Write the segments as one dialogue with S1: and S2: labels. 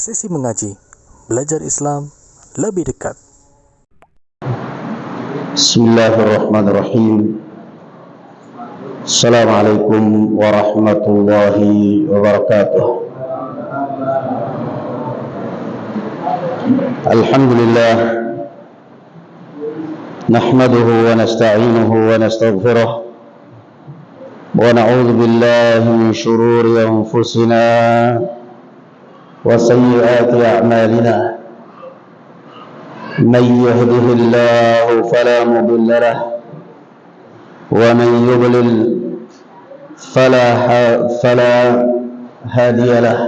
S1: Sesi mengaji, belajar Islam lebih dekat.
S2: Bismillahirrahmanirrahim. Assalamualaikum warahmatullahi wabarakatuh. Alhamdulillah, nahmaduhu wa nasta'inuhu wa nastaghfiruh, wa na'udzu billahi min shururi anfusina wa sayyiati a'malina. من يهده الله فلا مضل له ومن يضلل فلا هادي له.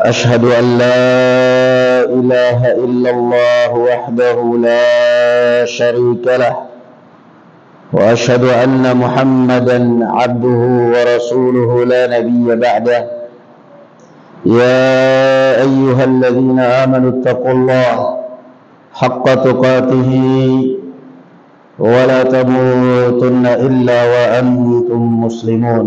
S2: أشهد أن لا إله إلا الله وحده لا شريك له وأشهد أن محمدا عبده ورسوله لا نبي بعده. يا أيها الذين آمنوا اتقوا الله حق تقاته ولا تموتن إلا وأنتم مسلمون.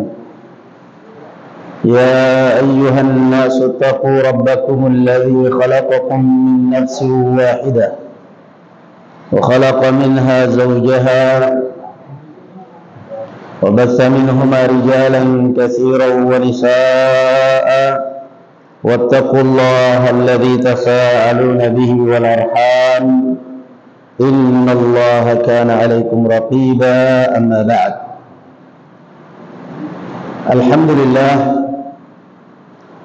S2: يا أيها الناس اتقوا ربكم الذي خلقكم من نفس واحدة وخلق منها زوجها وبث منهما رجالا كثيرا ونساء واتقوا الله الذي تساءلون به والأرحام إن الله كان عليكم رقيبا. أما بعد. Alhamdulillah,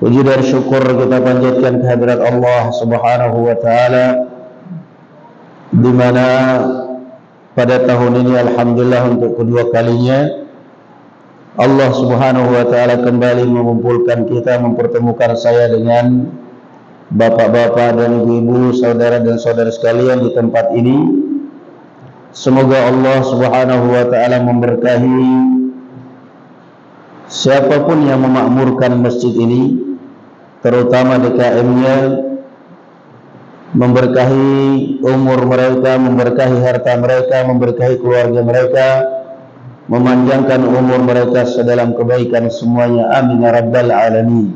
S2: puji dan syukur kita panjatkan kehadirat Allah Subhanahu wa taala, di mana pada tahun ini alhamdulillah untuk kedua kalinya Allah Subhanahu wa taala kembali mengumpulkan kita, mempertemukan saya dengan bapak-bapak dan ibu-ibu, saudara dan saudara sekalian di tempat ini. Semoga Allah Subhanahu wa taala memberkahi siapapun yang memakmurkan masjid ini, terutama DKM-nya, memberkahi umur mereka, memberkahi harta mereka, memberkahi keluarga mereka, memanjangkan umur mereka sedalam kebaikan semuanya. Amin ya rabbal alamin.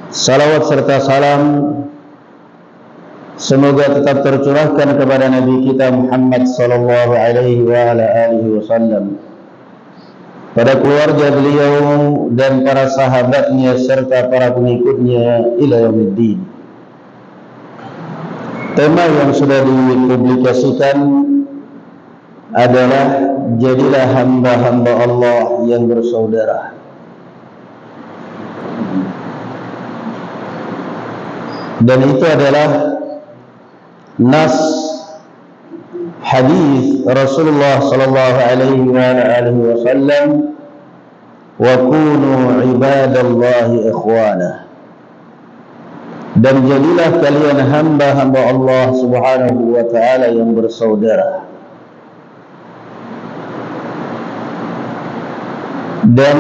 S2: Salawat serta salam semoga tetap tercurahkan kepada Nabi kita Muhammad sallallahu alaihi wa ala alihi wasallam, pada keluarga beliau dan para sahabatnya serta para pengikutnya ila yaumiddin. Tema yang sudah dipublikasikan adalah jadilah hamba-hamba Allah yang bersaudara. Dan itu adalah nas hadis Rasulullah sallallahu alaihi wasallam, wa kunu ibadallahi ikhwana. Dan jadilah kalian hamba-hamba Allah Subhanahu wa taala yang bersaudara. Dan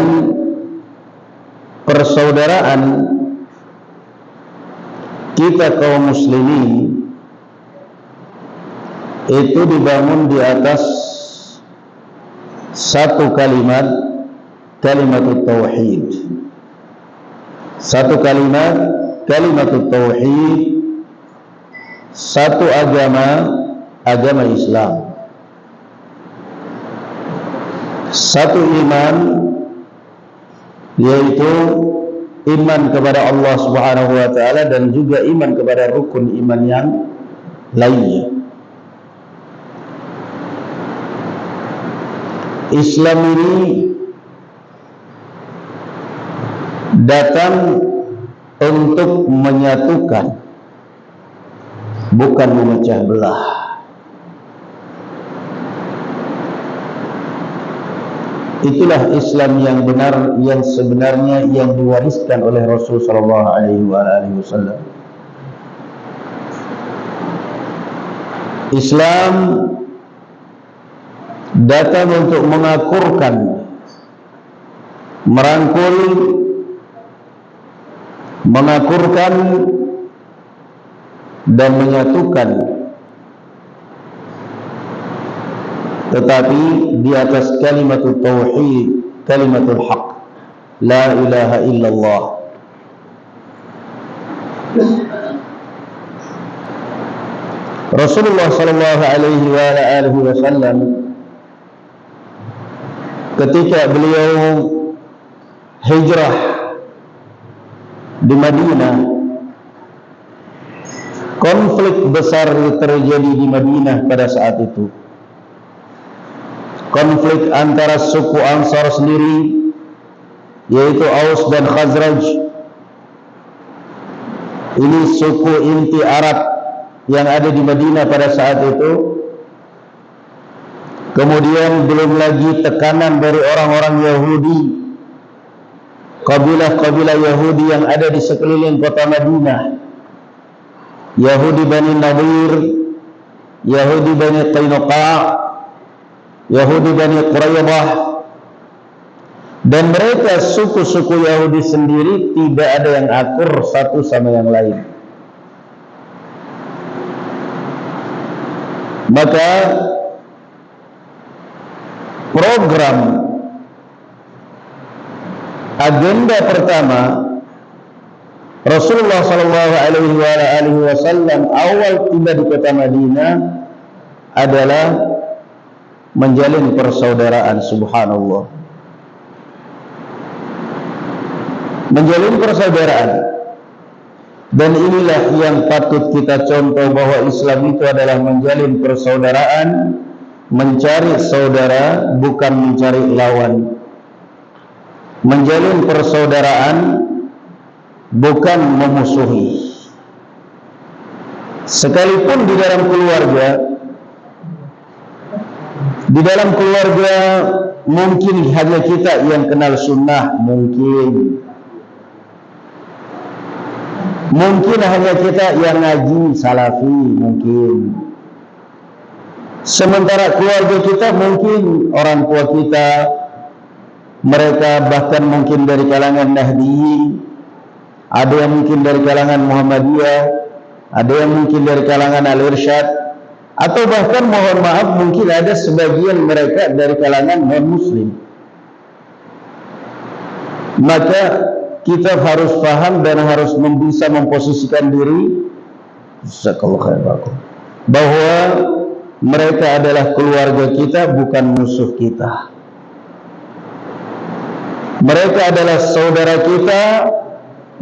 S2: persaudaraan kita kaum muslimin itu dibangun di atas satu kalimat, kalimatut tauhid. Satu kalimat, kalimatut tauhid. Satu agama, agama Islam. Satu iman, yaitu iman kepada Allah Subhanahu wa taala dan juga iman kepada rukun iman yang lainnya. Islam ini datang untuk menyatukan, bukan memecah belah. Itulah Islam yang benar, yang sebenarnya, yang diwariskan oleh Rasul sallallahu alaihi wasallam. Islam datang untuk mengakurkan, merangkul, mengakurkan dan menyatukan, tetapi di atas kalimatul tauhid, kalimatul haq, la ilaha illallah. Rasulullah sallallahu alaihi wasallam ketika beliau hijrah di Madinah, konflik besar terjadi di Madinah pada saat itu. Konflik antara suku Ansar sendiri, yaitu Aus dan Khazraj. Ini suku inti Arab yang ada di Madinah pada saat itu. Kemudian belum lagi tekanan dari orang-orang Yahudi, kabilah-kabilah Yahudi yang ada di sekeliling kota Madinah. Yahudi Bani Nadir, Yahudi Bani Qainuqa', Yahudi Bani Quraidah. Dan mereka suku-suku Yahudi sendiri tidak ada yang akur satu sama yang lain. Maka program agenda pertama Rasulullah sallallahu alaihi wasallam awal tiba di kota Madinah adalah menjalin persaudaraan. Subhanallah, menjalin persaudaraan. Dan inilah yang patut kita contoh, bahwa Islam itu adalah menjalin persaudaraan, mencari saudara bukan mencari lawan. Menjalin persaudaraan bukan memusuhi. Sekalipun di dalam keluarga mungkin hanya kita yang kenal sunnah, mungkin hanya kita yang ngaji salafi, mungkin. Sementara keluarga kita mungkin orang tua kita, mereka bahkan mungkin dari kalangan Nahdiyin, ada yang mungkin dari kalangan Muhammadiyah, ada yang mungkin dari kalangan Al-Irsyad, atau bahkan mohon maaf mungkin ada sebagian mereka dari kalangan non-muslim. Maka kita harus paham dan harus bisa memposisikan diri bahwa mereka adalah keluarga kita, bukan musuh kita. Mereka adalah saudara kita,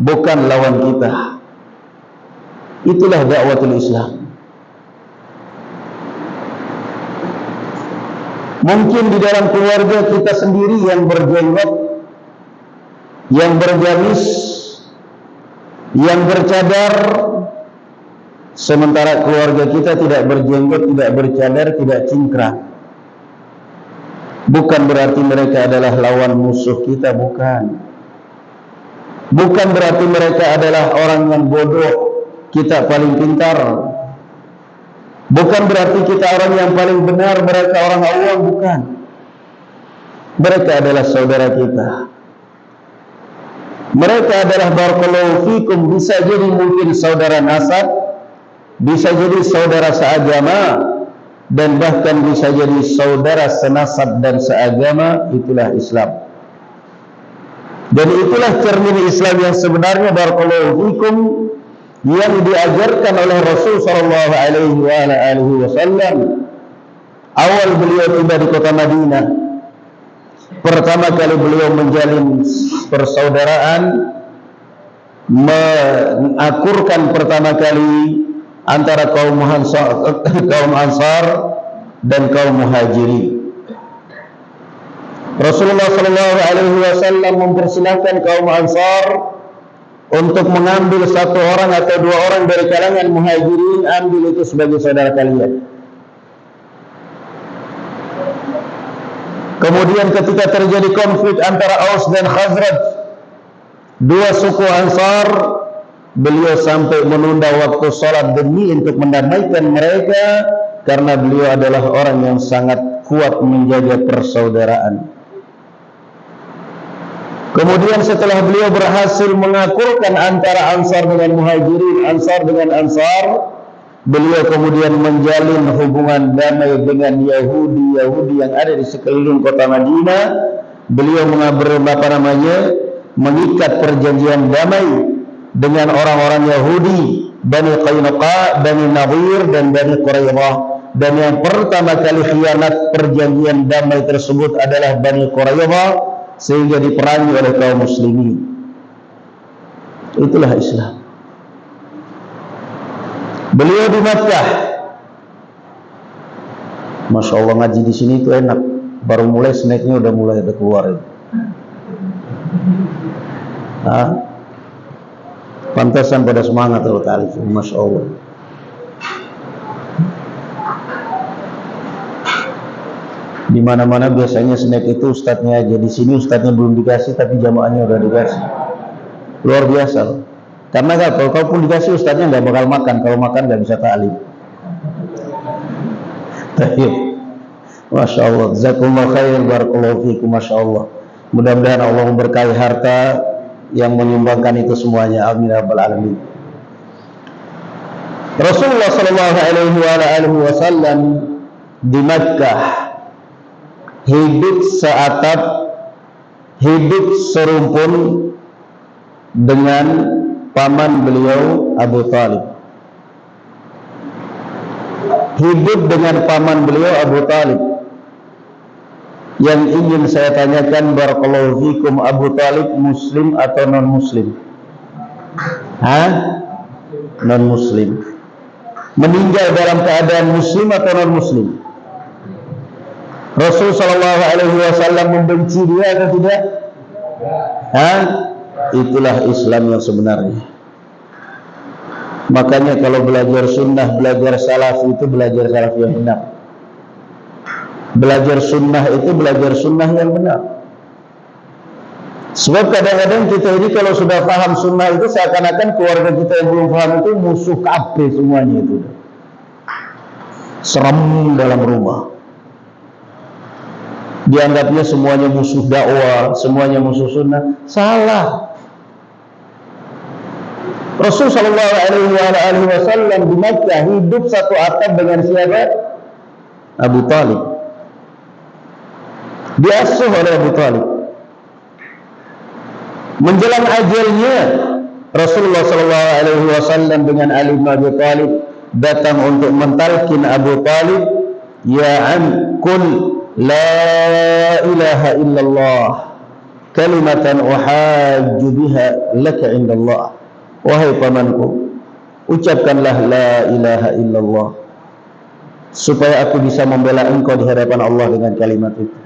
S2: bukan lawan kita. Itulah dakwatul Islam. Mungkin di dalam keluarga kita sendiri yang berjenggot, yang bergamis, yang bercadar, sementara keluarga kita tidak berjenggot, tidak bercadar, tidak cingkrang. Bukan berarti mereka adalah lawan musuh kita, bukan. Bukan berarti mereka adalah orang yang bodoh, kita paling pintar. Bukan berarti kita orang yang paling benar, mereka orang awam, bukan. Mereka adalah saudara kita. Mereka adalah barakallahu fikum, bisa jadi mungkin saudara nasab, bisa jadi saudara seagama, dan bahkan bisa jadi saudara senasab dan seagama. Itulah Islam. Dan itulah cermin Islam yang sebenarnya, barakallahu fikum, yang diajarkan oleh Rasul sallallahu alaihi wasallam awal beliau tiba di kota Madinah. Pertama kali beliau menjalin persaudaraan, mengakurkan pertama kali antara kaum Ansar dan kaum Muhajirin. Rasulullah sallallahu alaihi wasallam mempersilahkan kaum Ansar untuk mengambil satu orang atau dua orang dari kalangan Muhajirin, ambil itu sebagai saudara kalian. Kemudian ketika terjadi konflik antara Aus dan Khazraj, dua suku Ansar, beliau sampai menunda waktu sholat demi untuk mendamaikan mereka, karena beliau adalah orang yang sangat kuat menjaga persaudaraan. Kemudian setelah beliau berhasil mengakurkan antara Ansar dengan Muhajirin, Ansar dengan Ansar, beliau kemudian menjalin hubungan damai dengan Yahudi yang ada di sekeliling kota Madinah. Beliau mengikat perjanjian damai dengan orang-orang Yahudi, Bani Qainuqa, Bani Nadir, dan Bani Quraidah. Dan yang pertama kali khianat perjanjian damai tersebut adalah Bani Quraidah, sehingga diperangi oleh kaum muslimin. Itulah Islam. Beliau di Makkah. Masya Allah, ngaji di sini itu enak. Baru mulai snacknya udah mulai ada keluar. Pantasan pada semangat kali. Masya Allah. Di mana-mana biasanya snack itu ustadznya aja. Di sini ustadznya belum dikasih, tapi jamaahnya udah dikasih. Luar biasa. Karena kalau pun dikasih ustadznya nggak bakal makan. Kalau makan nggak bisa ta'lim. Masya Allah. Jazakumullah khair, barakallahu fiikum. Masya Allah. Mudah-mudahan Allah memberkahi harta yang menyumbangkan itu semuanya. Amin ya rabbal alamin. Rasulullah sallallahu alaihi wasallam di Makkah hidup seatap, hidup serumpun dengan paman beliau Abu Talib. Hidup dengan paman beliau Abu Talib. Yang ingin saya tanyakan, barakallahu fikum, Abu Talib muslim atau non muslim? Non muslim. Meninggal dalam keadaan muslim atau non muslim? Rasul sallallahu alaihi wasallam membenci dia atau tidak? Itulah Islam yang sebenarnya. Makanya kalau belajar sunnah, belajar salaf itu belajar salaf yang benar. Belajar sunnah itu belajar sunnah yang benar. Sebab kadang-kadang kita ini kalau sudah paham sunnah itu seakan-akan keluarga kita yang belum paham itu musuh kabeh semuanya itu. Serem dalam rumah. Dianggapnya semuanya musuh dakwah, semuanya musuh sunnah. Salah. Rasul sallallahu alaihi wasallam di Makkah hidup satu atap dengan siapa? Abu Talib. Diasuh oleh Abu Talib. Menjelang ajalnya, Rasulullah sallallahu alaihi wasallam dengan Ali bin Abi Thalib datang untuk mentalkin Abu Talib, "Ya am, qul la ilaha illallah kalimatan uhajju biha laka indallah." Wahai pamanku, ucapkanlah la ilaha illallah supaya aku bisa membela engkau di hadapan Allah dengan kalimat itu.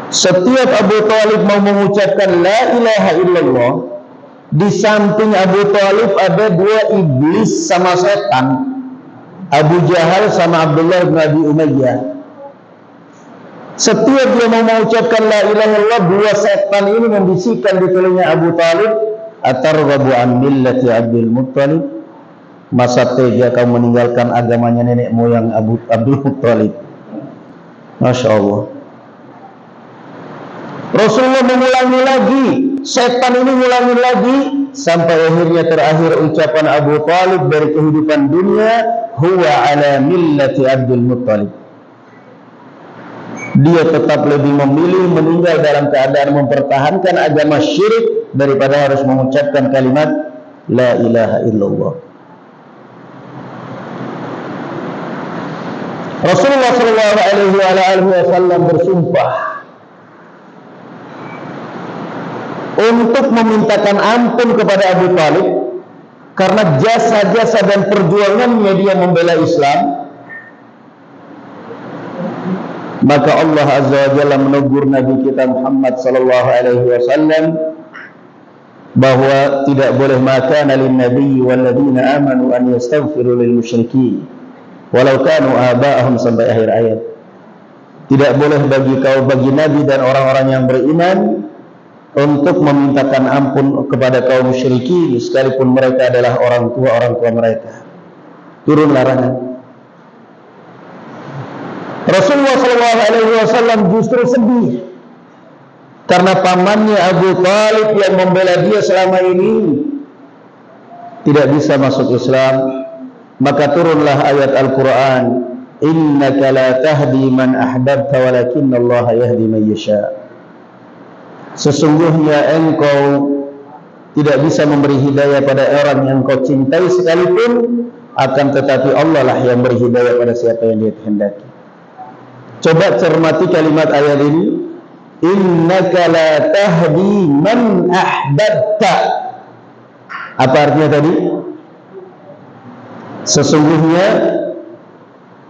S2: Setiap Abu Talib mau mengucapkan la ilaha illallah, di samping Abu Talib ada dua iblis sama setan, Abu Jahal sama Abdullah bin Abi Umayyah. Setiap dia mau mengucapkan la ilaha illallah, dua setan ini membisikkan di telinga Abu Talib, "Atarghabu an millati Abdul Muttalib?" Masa tega kau meninggalkan agamanya nenek moyang Abdul Muttalib. Masya Allah. Rasulullah mengulangi lagi, setan ini mengulangi lagi, sampai akhirnya terakhir ucapan Abu Talib dari kehidupan dunia, "Huwa ala millati Abdul Muttalib." Dia tetap lebih memilih meninggal dalam keadaan mempertahankan agama syirik daripada harus mengucapkan kalimat la ilaha illallah. Rasulullah sallallahu alaihi wasallam bersumpah untuk memintakan ampun kepada Abu Talib karena jasa-jasa dan perjuangannya dia membela Islam. Maka Allah Azza wa Jalla menegur Nabi kita Muhammad sallallahu alaihi wasallam bahwa tidak boleh maka lin nabiy wal ladina amanu an yastaghfiru lil musyrikin walau kanu aba'ahum, sampai akhir ayat. Tidak boleh bagi nabi dan orang-orang yang beriman untuk memintakan ampun kepada kaum musyrikin sekalipun mereka adalah orang tua mereka. Turun larangan. Rasulullah SAW justru sedih karena pamannya Abu Talib yang membela dia selama ini tidak bisa masuk Islam. Maka turunlah ayat Al-Quran, "Innaka la tahdi man ahbabta walakinallaha yahdi man yasha." Sesungguhnya engkau tidak bisa memberi hidayah pada orang yang kau cintai sekalipun, akan tetapi Allah lah yang beri hidayah pada siapa yang Dia kehendaki. Coba cermati kalimat ayat ini. Innaka la tahdi man ahbabta. Apa artinya tadi? Sesungguhnya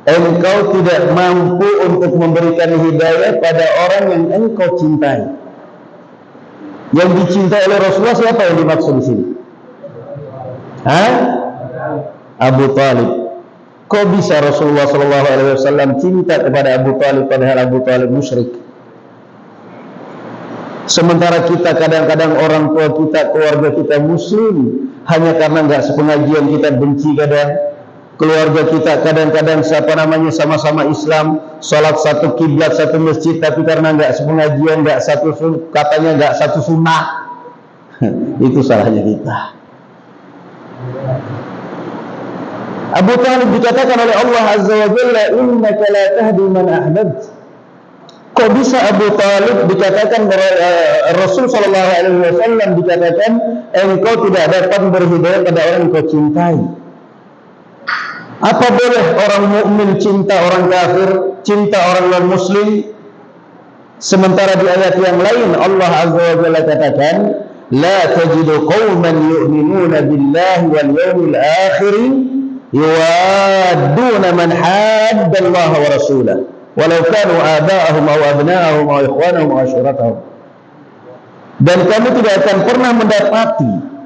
S2: engkau tidak mampu untuk memberikan hidayah pada orang yang engkau cintai. Yang dicintai oleh Rasulullah siapa yang dimaksud di sini? Abu Talib. Kok bisa Rasulullah SAW cinta kepada Abu Talib padahal Abu Talib musyrik? Sementara kita kadang-kadang orang tua kita, keluarga kita muslim, hanya karena nggak sepengajian kita benci kadang. Keluarga kita kadang-kadang sama-sama Islam, sholat satu kiblat satu masjid, tapi karena nggak sepengajian, katanya nggak satu sunnah, itu salahnya kita. Abu Talib dikatakan oleh Allah Azza wa Jalla, innaka la tahdi man ahbabt. Kok bisa Abu Talib dikatakan Rasul sallallahu alaihi wasallam dikatakan engkau tidak dapat berhidayah pada orang yang kau cintai? Apa boleh orang mukmin cinta orang kafir, cinta orang non-muslim? Sementara di ayat yang lain Allah Azza wa Jalla katakan, la tajidu qauman yu'minuna billahi wal yawmil akhir yuwadduna man hadda Allah wa rasulahu walau kanu aba'ahum aw abna'ahum aw ikhwanahum aw ashiratahum. Dan kamu tidak akan pernah mendapati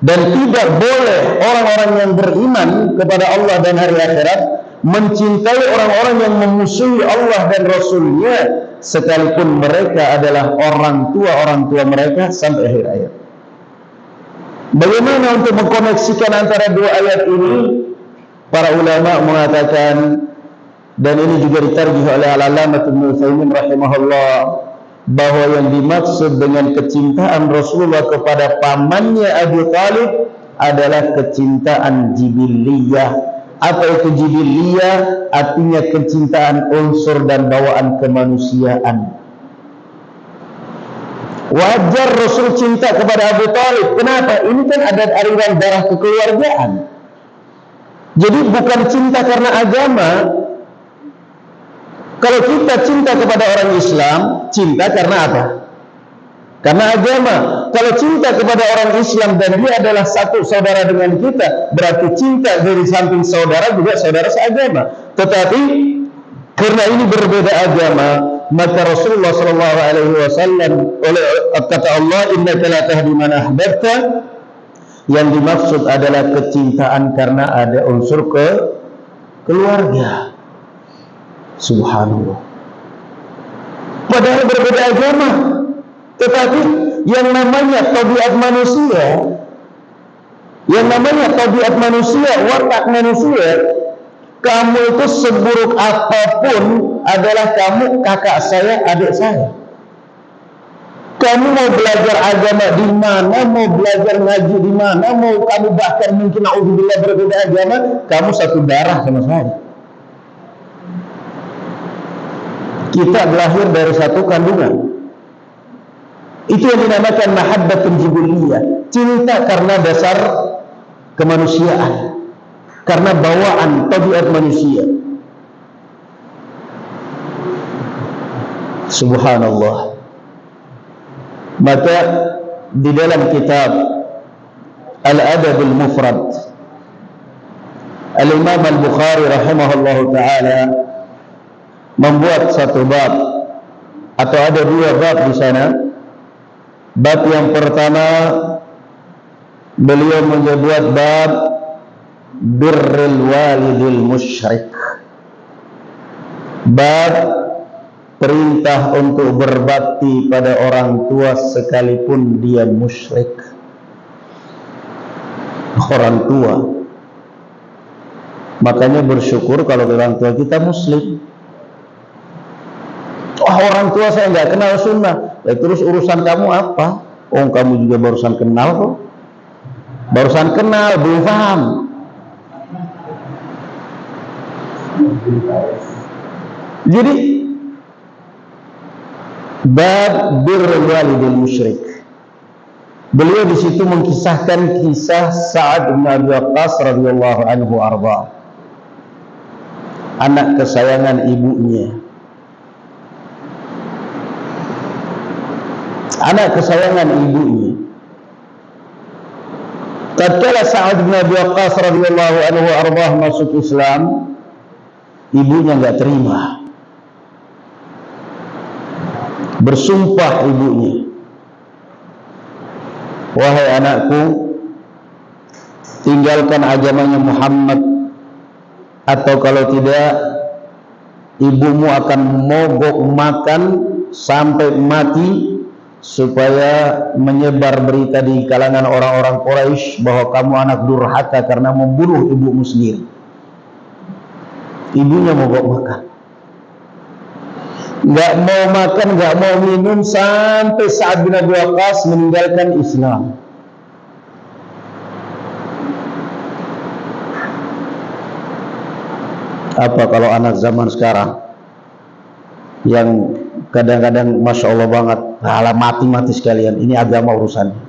S2: dan tidak boleh orang-orang yang beriman kepada Allah dan hari akhirat mencintai orang-orang yang memusuhi Allah dan Rasulnya sekalipun mereka adalah orang tua mereka, sampai akhir ayat. Bagaimana untuk mengkoneksikan antara dua ayat ini? Para ulama mengatakan, dan ini juga ditarjih oleh Al-Allamah Ibnu Utsaimin rahimahullah, bahwa yang dimaksud dengan kecintaan Rasulullah kepada pamannya Abu Talib adalah kecintaan jibiliyah. Apa itu jibiliyah? Artinya kecintaan unsur dan bawaan kemanusiaan. Wajar Rasul cinta kepada Abu Talib. Kenapa? Ini kan ada aliran darah kekeluargaan. Jadi bukan cinta karena agama. Kalau kita cinta kepada orang Islam, cinta karena apa? Karena agama. Kalau cinta kepada orang Islam dan dia adalah satu saudara dengan kita, berarti cinta dari samping saudara juga saudara seagama. Tetapi karena ini berbeda agama, maka Rasulullah sallallahu alaihi wasallam oleh kata Allah, innaka la tahdi man ahbabta, yang dimaksud adalah kecintaan karena ada unsur keluarga. Subhanallah. Padahal berbeda agama, tetapi yang namanya tabiat manusia, watak manusia, kamu itu seburuk apapun adalah kamu kakak saya, adik saya. Kamu mau belajar agama di mana, mau belajar ngaji di mana, mau kamu bahkan mungkin naudzubillah berbeda agama, kamu satu darah sama saya. Kita lahir dari satu kandungan. Itu yang dinamakan mahabbatun jibiliyah, cinta karena dasar kemanusiaan, karena bawaan tabiat manusia. Subhanallah. Maka di dalam kitab Al-Adabul Mufrad, Al-Imam Al-Bukhari rahimahullahu ta'ala membuat satu bab, atau ada dua bab di sana. Bab yang pertama beliau membuat bab birrul walidil musyrik, bab perintah untuk berbakti pada orang tua sekalipun dia musyrik. Orang tua, makanya bersyukur kalau orang tua kita muslim. Orang tua saya nggak kenal sunnah, terus urusan kamu apa? Oh, kamu juga barusan kenal kok. Barusan kenal, belum paham. Jadi bab birrul walidil musyrik, Beliau di situ mengkisahkan kisah Sa'ad bin Abi Waqqas radhiyallahu anhu arba, anak kesayangan ibunya. Anak kesayangan ibunya. Tatkala Sa'ad bin Abi Waqqas radhiyallahu anhu arba masuk Islam, ibunya enggak terima. Bersumpah ibunya, wahai anakku, tinggalkan agamanya Muhammad, atau kalau tidak ibumu akan mogok makan sampai mati, supaya menyebar berita di kalangan orang-orang Quraisy bahwa kamu anak durhaka karena membunuh ibumu sendiri. Ibunya mogok makan, nggak mau makan, nggak mau minum, sampai Sa'ad bin Abi Waqqas meninggalkan Islam. Apa kalau anak zaman sekarang yang kadang-kadang Masya Allah banget, halah mati-mati sekalian, ini agama urusannya,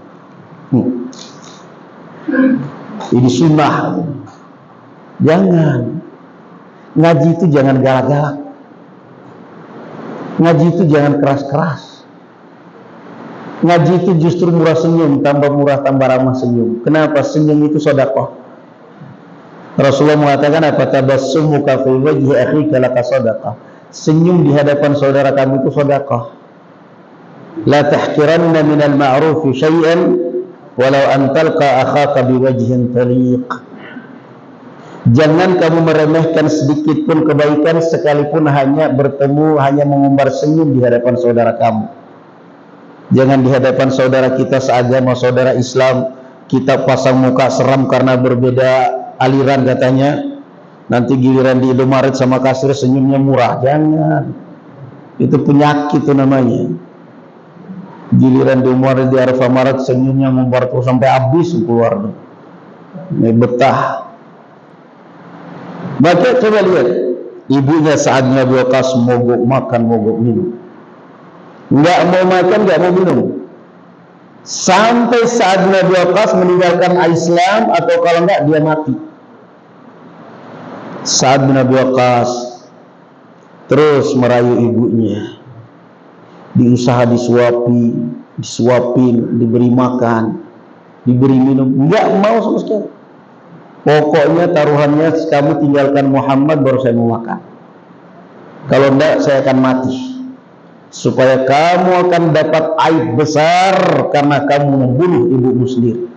S2: ini sunnah. Jangan, ngaji itu jangan galak-galak, ngaji itu jangan keras-keras, ngaji itu justru murah senyum, tambah murah tambah ramah senyum. Kenapa? Senyum itu sedekah. Rasulullah mengatakan apa? Tabassumuka fi wajhi akhika laka sadaqah. Senyum di hadapan saudara kamu itu sedekah. La tahqiranna minal ma'rufi syai'an walau an talqa akhaka biwajhin taliq. Jangan kamu meremehkan sedikit pun kebaikan, sekalipun hanya bertemu, hanya mengumbar senyum di hadapan saudara kamu. Jangan di hadapan saudara kita seagama, saudara Islam, kita pasang muka seram karena berbeda aliran katanya, nanti giliran di Indomaret sama kasir senyumnya murah. Jangan, itu penyakit itu namanya. Giliran di Indomaret, di Alfamaret senyumnya membar terus sampai habis keluar, ini betah. Maka coba lihat, ibunya Sa'ad bin Abi Waqqas mogok makan, mogok minum, nggak mau makan, nggak mau minum, sampai Sa'ad bin Abi Waqqas meninggalkan Islam, atau kalau enggak dia mati. Sa'ad bin Abi Waqqas terus merayu ibunya, diusaha disuapin, diberi makan, diberi minum, enggak mau sama sekali. Pokoknya taruhannya, kamu tinggalkan Muhammad baru saya mau makan, kalau enggak saya akan mati, supaya kamu akan dapat aib besar karena kamu membunuh ibumu sendiri.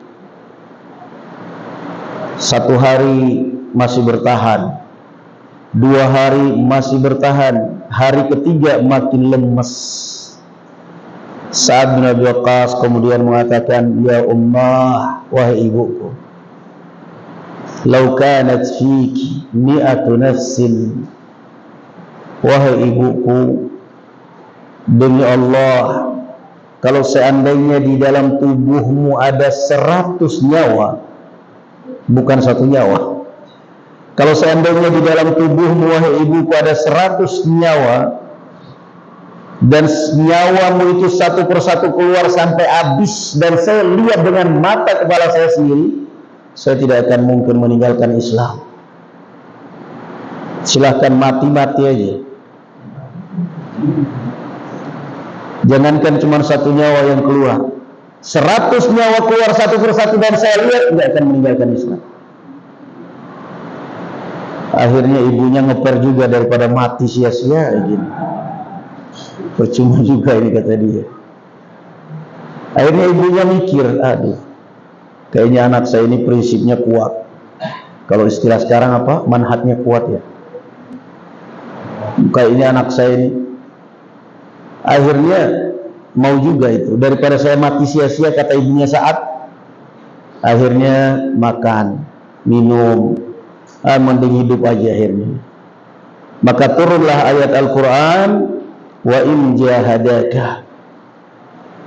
S2: Satu hari masih bertahan, 2 hari masih bertahan, hari ketiga makin lemes. Sa'ad bin Abi Waqqas kemudian mengatakan, ya ummah, wahai ibuku, lau kanat fiki mi'atu nafsin, wahai ibuku, demi Allah, kalau seandainya di dalam tubuhmu ada 100 nyawa, bukan 1 nyawa, kalau seandainya di dalam tubuhmu, wahai ibuku, ada 100 nyawa, dan nyawamu itu satu persatu keluar sampai habis, dan saya lihat dengan mata kepala saya sendiri, saya tidak akan mungkin meninggalkan Islam. Silahkan mati-mati aja, jangankan cuma 1 nyawa yang keluar, 100 nyawa keluar satu persatu dan saya lihat, tidak akan meninggalkan Islam. Akhirnya ibunya ngeper juga, daripada mati sia-sia gini, percuma juga ini, kata dia. Akhirnya ibunya mikir, aduh, kayaknya anak saya ini prinsipnya kuat. Kalau istilah sekarang apa? Manhatnya kuat ya. Kayaknya anak saya ini. Akhirnya mau juga itu, daripada saya mati sia-sia, kata ibunya Sa'ad. Akhirnya makan, minum, mending hidup aja akhirnya. Maka turunlah ayat Al-Quran, wa in jahadaka.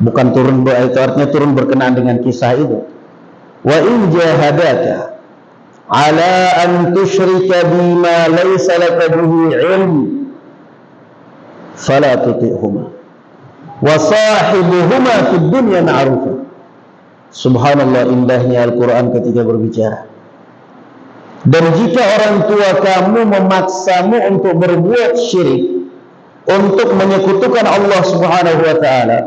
S2: Bukan turun, itu artinya turun berkenaan dengan kisah itu. Wa in jahadaka ala an tusyrika bima laysa laka bihi ilm fala tuti'huma wa sahibuhuma fid dunya ma'rufa. Subhanallah indahnya Al-Quran ketika berbicara. Dan jika orang tua kamu memaksamu untuk berbuat syirik, untuk menyekutukan Allah Subhanahu wa ta'ala,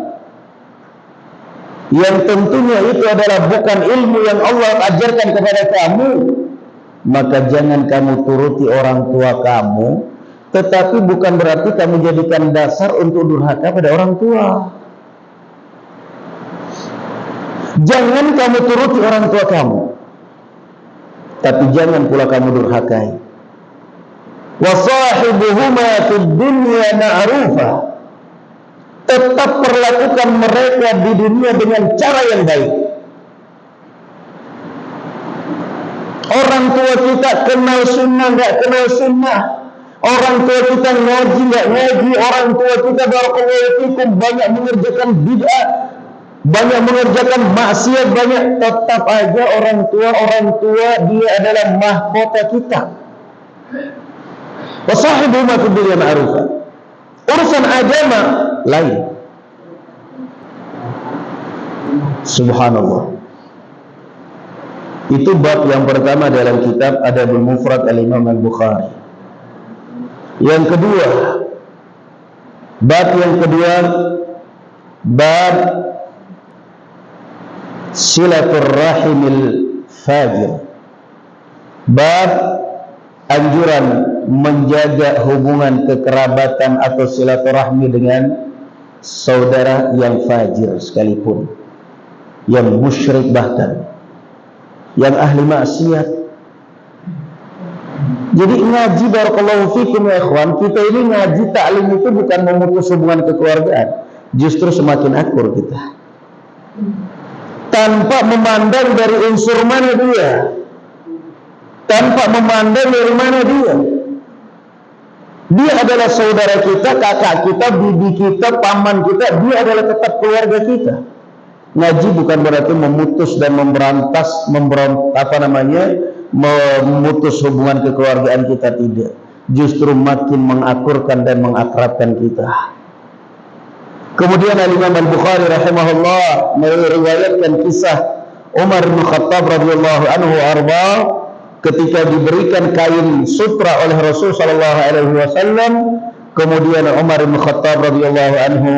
S2: yang tentunya itu adalah bukan ilmu yang Allah ajarkan kepada kamu, maka jangan kamu turuti orang tua kamu, tetapi bukan berarti kamu jadikan dasar untuk durhaka pada orang tua. Jangan kamu turuti orang tua kamu, tapi jangan pula kamu durhakai. Wa sahibuhuma fid dunya ma'rufa. Tetap perlakukan mereka di dunia dengan cara yang baik. Orang tua kita kenal sunnah nggak kenal sunnah, orang tua kita ngaji nggak ngaji, orang tua kita barakallahu fikum banyak mengerjakan bid'ah, banyak mengerjakan maksiat, banyak, tetap aja orang tua dia adalah mahkota kita. Wasahibuhuma fid dunya ma'rufa. Urusan agama lain. Subhanallah. Itu bab yang pertama dalam kitab Adabul Mufrad Al-Imam Al-Bukhari. Yang kedua, bab silaturrahimil fajir. Bab anjuran menjaga hubungan kekerabatan atau silaturahmi dengan saudara yang fajir sekalipun, yang musyrik bahkan, yang ahli maksiat. Jadi ngaji barakallahu fikum ya ikhwan, kita ini ngaji taklim itu bukan memutus hubungan kekeluargaan, justru semakin akur kita. Tanpa memandang dari unsur mana dia, tanpa memandang dari mana dia. Dia adalah saudara kita, kakak kita, bibi kita, paman kita, dia adalah tetap keluarga kita. Ngaji bukan berarti memutus dan memutus hubungan kekeluargaan kita, tidak. Justru makin mengakurkan dan mengakrabkan kita. Kemudian Al-Imam Al-Bukhari rahimahullah meriwayatkan kisah Umar bin Khattab radhiyallahu anhu arba, ketika diberikan kain sutra oleh Rasul sallallahu alaihi wasallam, kemudian Umar bin Khattab radhiyallahu anhu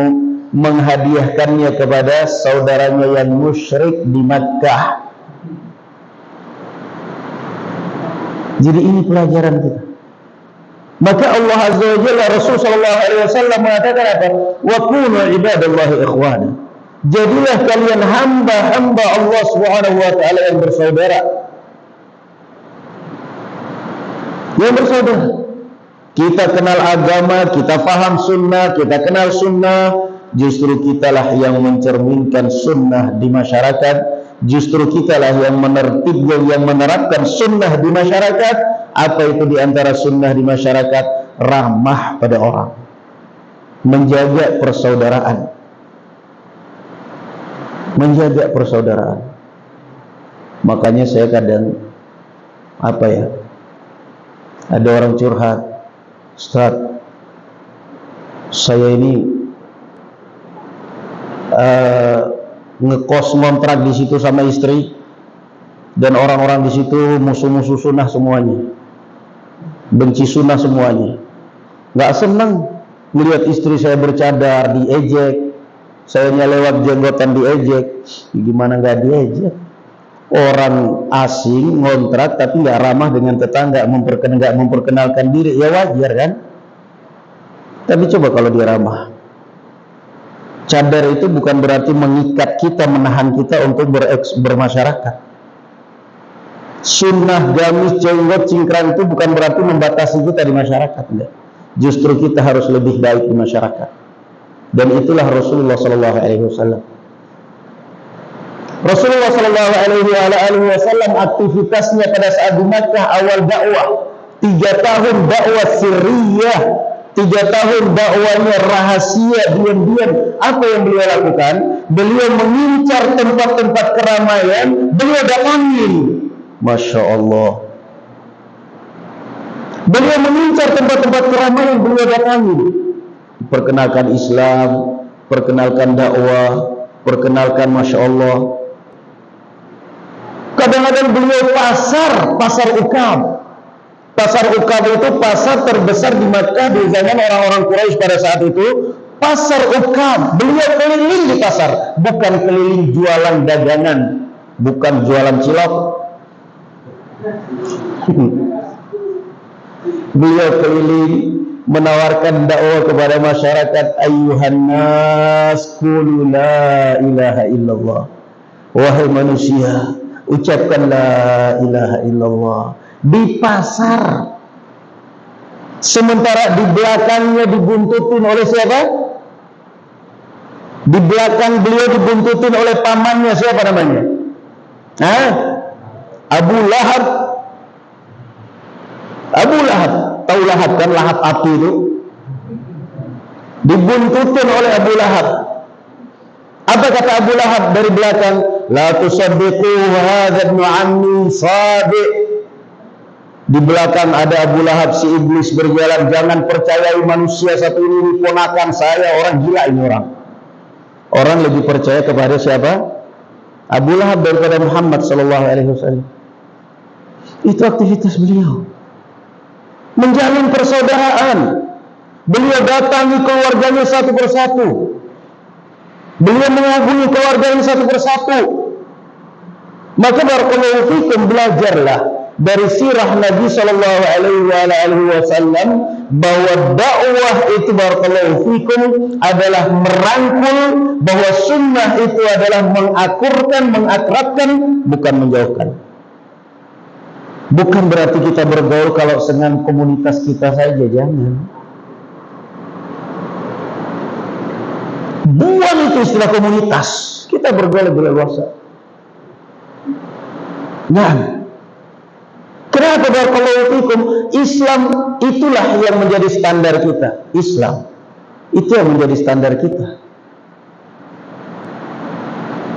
S2: menghadiahkannya kepada saudaranya yang musyrik di Makkah. Jadi ini pelajaran kita. Maka Allah Azza wa Jalla, Rasul sallallahu alaihi wasallam mengatakan apa? Wa kunu ibadallahi ikhwana. Jadilah kalian hamba-hamba Allah Subhanahu wa taala yang bersaudara. Yang bersaudara. Kita kenal agama, kita faham sunnah, kita kenal sunnah, justru kitalah yang mencerminkan sunnah di masyarakat. Justru kitalah yang menerapkan sunnah di masyarakat. Apa itu di antara sunnah di masyarakat? Ramah pada orang, menjaga persaudaraan, menjaga persaudaraan. Makanya saya kadang ada orang curhat, Ustaz, saya ini ngekos ngontrak di situ sama istri, dan orang-orang di situ musuh-musuh sunnah semuanya, benci sunnah semuanya. Nggak senang melihat istri saya bercadar diejek, saya lewat jenggotan diejek. Gimana nggak diejek? Orang asing ngontrak tapi nggak ramah dengan tetangga, nggak memperkenalkan diri, ya wajar kan? Tapi coba kalau dia ramah. Cadar itu bukan berarti mengikat kita, menahan kita untuk bermasyarakat. Sunnah, gamis, jenggot, cingkrang itu bukan berarti membatasi kita di masyarakat, enggak. Justru kita harus lebih baik di masyarakat. Dan itulah Rasulullah sallallahu alaihi wasallam. Rasulullah sallallahu alaihi wasallam aktivitasnya pada saat di Makkah awal dakwah, 3 tahun dakwah sirriyah, 3 tahun dakwahnya rahasia, diam-diam. Apa yang beliau lakukan? Beliau mengincar tempat-tempat keramaian, beliau datangi. Masya Allah. Beliau mengincar tempat-tempat keramaian, beliau datangi. Perkenalkan Islam, perkenalkan dakwah, perkenalkan Masya Allah. kadang-kadang beliau pasar Ukab. Pasar Ukab itu pasar terbesar di Makkah di zaman orang-orang Quraisy pada saat itu. Pasar Ukab, beliau keliling di pasar, bukan keliling jualan dagangan, bukan jualan cilok. Beliau keliling menawarkan dakwah kepada masyarakat, ayyuhan nas qulu la ilaha illallah. Wahai manusia, ucapkan la ilaha illallah di pasar. Sementara di belakangnya dibuntutin oleh siapa? Di belakang beliau dibuntutin oleh pamannya, siapa namanya? Abu Lahab. Abu Lahab, tahu Lahab kan, lahap api itu. Dibuntutin oleh Abu Lahab. Apa kata Abu Lahab dari belakang? La tusaddiqu hadza ibnu ammi sadiq. Di belakang ada Abu Lahab, si iblis berjalan, jangan percayai manusia satu ini, ponakan saya, orang gila ini orang. Orang lebih percaya kepada siapa? Abu Lahab daripada Muhammad sallallahu alaihi wasallam. Itu aktivitas beliau. Menjalin persaudaraan. Beliau datangi keluarganya satu persatu. Beliau mengagungi keluarganya satu persatu. Maka barakallahu fikum, belajarlah dari sirah Nabi sallallahu alaihi wasallam bahwa dakwah itu barakallahu fikum adalah merangkul, bahwa sunnah itu adalah mengakurkan, mengakrabkan, bukan menjauhkan. Bukan berarti kita bergaul kalau dengan komunitas kita saja, jangan. Buang itu istilah komunitas, kita bergaul lebih luasa. Nah, kenapa barakallahu fikum? Islam itulah yang menjadi standar kita. Islam itu yang menjadi standar kita.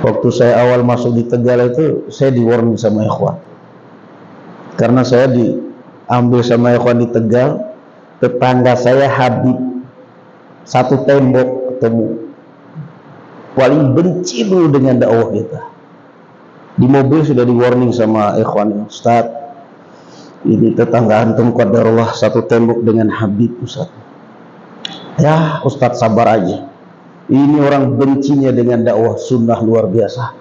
S2: Waktu saya awal masuk di Tegal itu, saya di-warning sama ikhwan. Karena saya diambil sama ikhwan di Tegal, tetangga saya Habib, satu tembok ketemu. Paling benci dulu dengan dakwah kita. Di mobil sudah di-warning sama ikhwan, Ustaz, ini tetangga antum qadarullah satu tembok dengan Habib Ustaz. Ya Ustaz, sabar aja. Ini orang bencinya dengan dakwah sunnah luar biasa.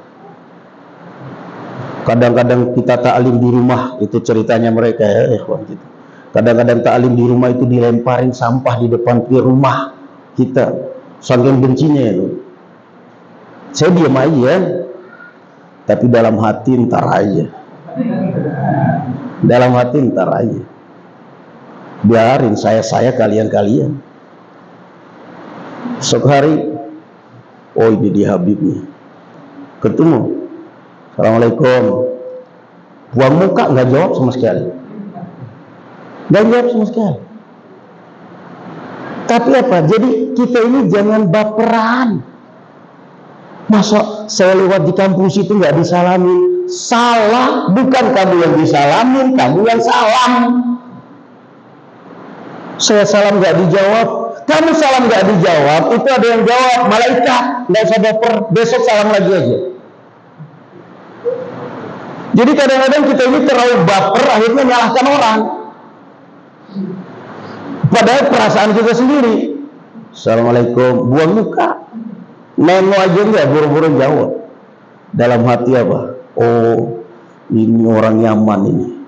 S2: Kadang-kadang kita ta'lim di rumah, itu ceritanya mereka ya ikhwan gitu. Kadang-kadang ta'lim di rumah itu dilemparin sampah di depan rumah kita. Saking bencinya itu. Saya diam aja, tapi dalam hati ntar aja. Dalam hati ntar aja. Biarin saya kalian. Esok hari, oh ini dia Habibnya. Ketemu. Assalamualaikum. Buang muka, nggak jawab sama sekali. Nggak jawab sama sekali. Tapi apa? Jadi kita ini jangan baperan. Masa saya lewat di kampus itu nggak disalamin? Salah, bukan kamu yang disalamin, kamu yang salam. Saya salam nggak dijawab, kamu salam nggak dijawab, itu ada yang jawab, malaikat. Nggak usah baper, besok salam lagi aja. Jadi kadang-kadang kita ini terlalu baper, akhirnya menyalahkan orang. Padahal perasaan kita sendiri. Assalamualaikum, buang muka. Nemo aja enggak, buru-buru jawab. Dalam hati apa? Oh, ini orang Yaman ini.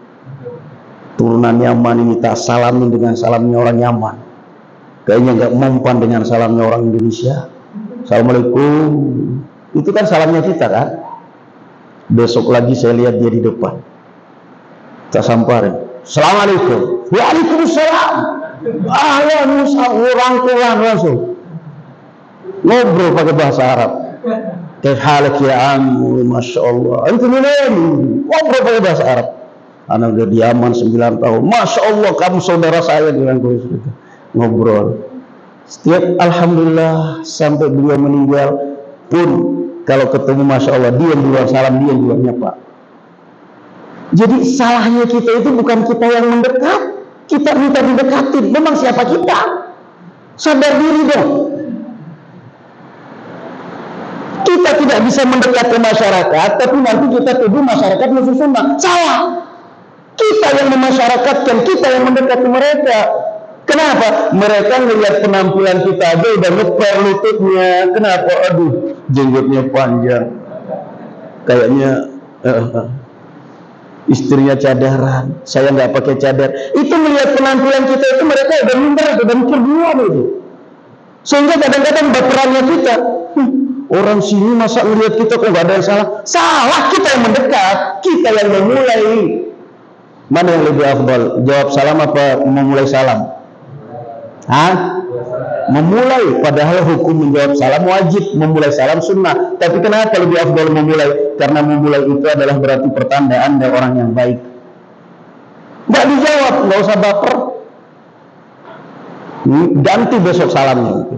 S2: Turunan Yaman ini, tak salamin dengan salamnya orang Yaman. Kayaknya enggak mempan dengan salamnya orang Indonesia. Assalamualaikum. Itu kan salamnya kita kan? Besok lagi saya lihat dia di depan. Tak sampai. Assalamualaikum. Waalaikumsalam. Ahlan orang langsung. Ngobrol pakai bahasa Arab. Kayak ya amu, masya Allah. Itu ngobrol pakai bahasa Arab. Anak udah di Yaman 9 tahun. Masya Allah, kamu saudara saya dengan ngobrol. Setiap alhamdulillah sampai beliau meninggal pun kalau ketemu masya Allah dia duluan salam, dia duluan nyapa. Jadi salahnya kita itu bukan kita yang mendekat, kita minta didekatin. Memang siapa kita? Sadar diri dong. Kita tidak nggak bisa mendekat ke masyarakat, tapi nanti kita tuduh masyarakat musuh sunnah. Salah. Kita yang memasyarakatkan, kita yang mendekati mereka. Kenapa? Mereka melihat penampilan kita aja udah ngeper lututnya. Kenapa? Aduh, jenggotnya panjang. Kayaknya istrinya cadaran, saya nggak pakai cadar. Itu melihat penampilan kita itu mereka udah minder, udah mikir duluan itu. Sehingga kadang-kadang baperannya kita, orang sini masa melihat kita kok nggak ada yang salah? Salah, kita yang mendekat, kita yang memulai. Mana yang lebih afdal? Jawab salam apa memulai salam? Hah? Memulai, padahal hukum menjawab salam wajib, memulai salam sunnah. Tapi kenapa lebih afdal memulai? Karena memulai itu adalah berarti pertandaan dari orang yang baik. Nggak dijawab, nggak usah baper. Ganti besok salamnya.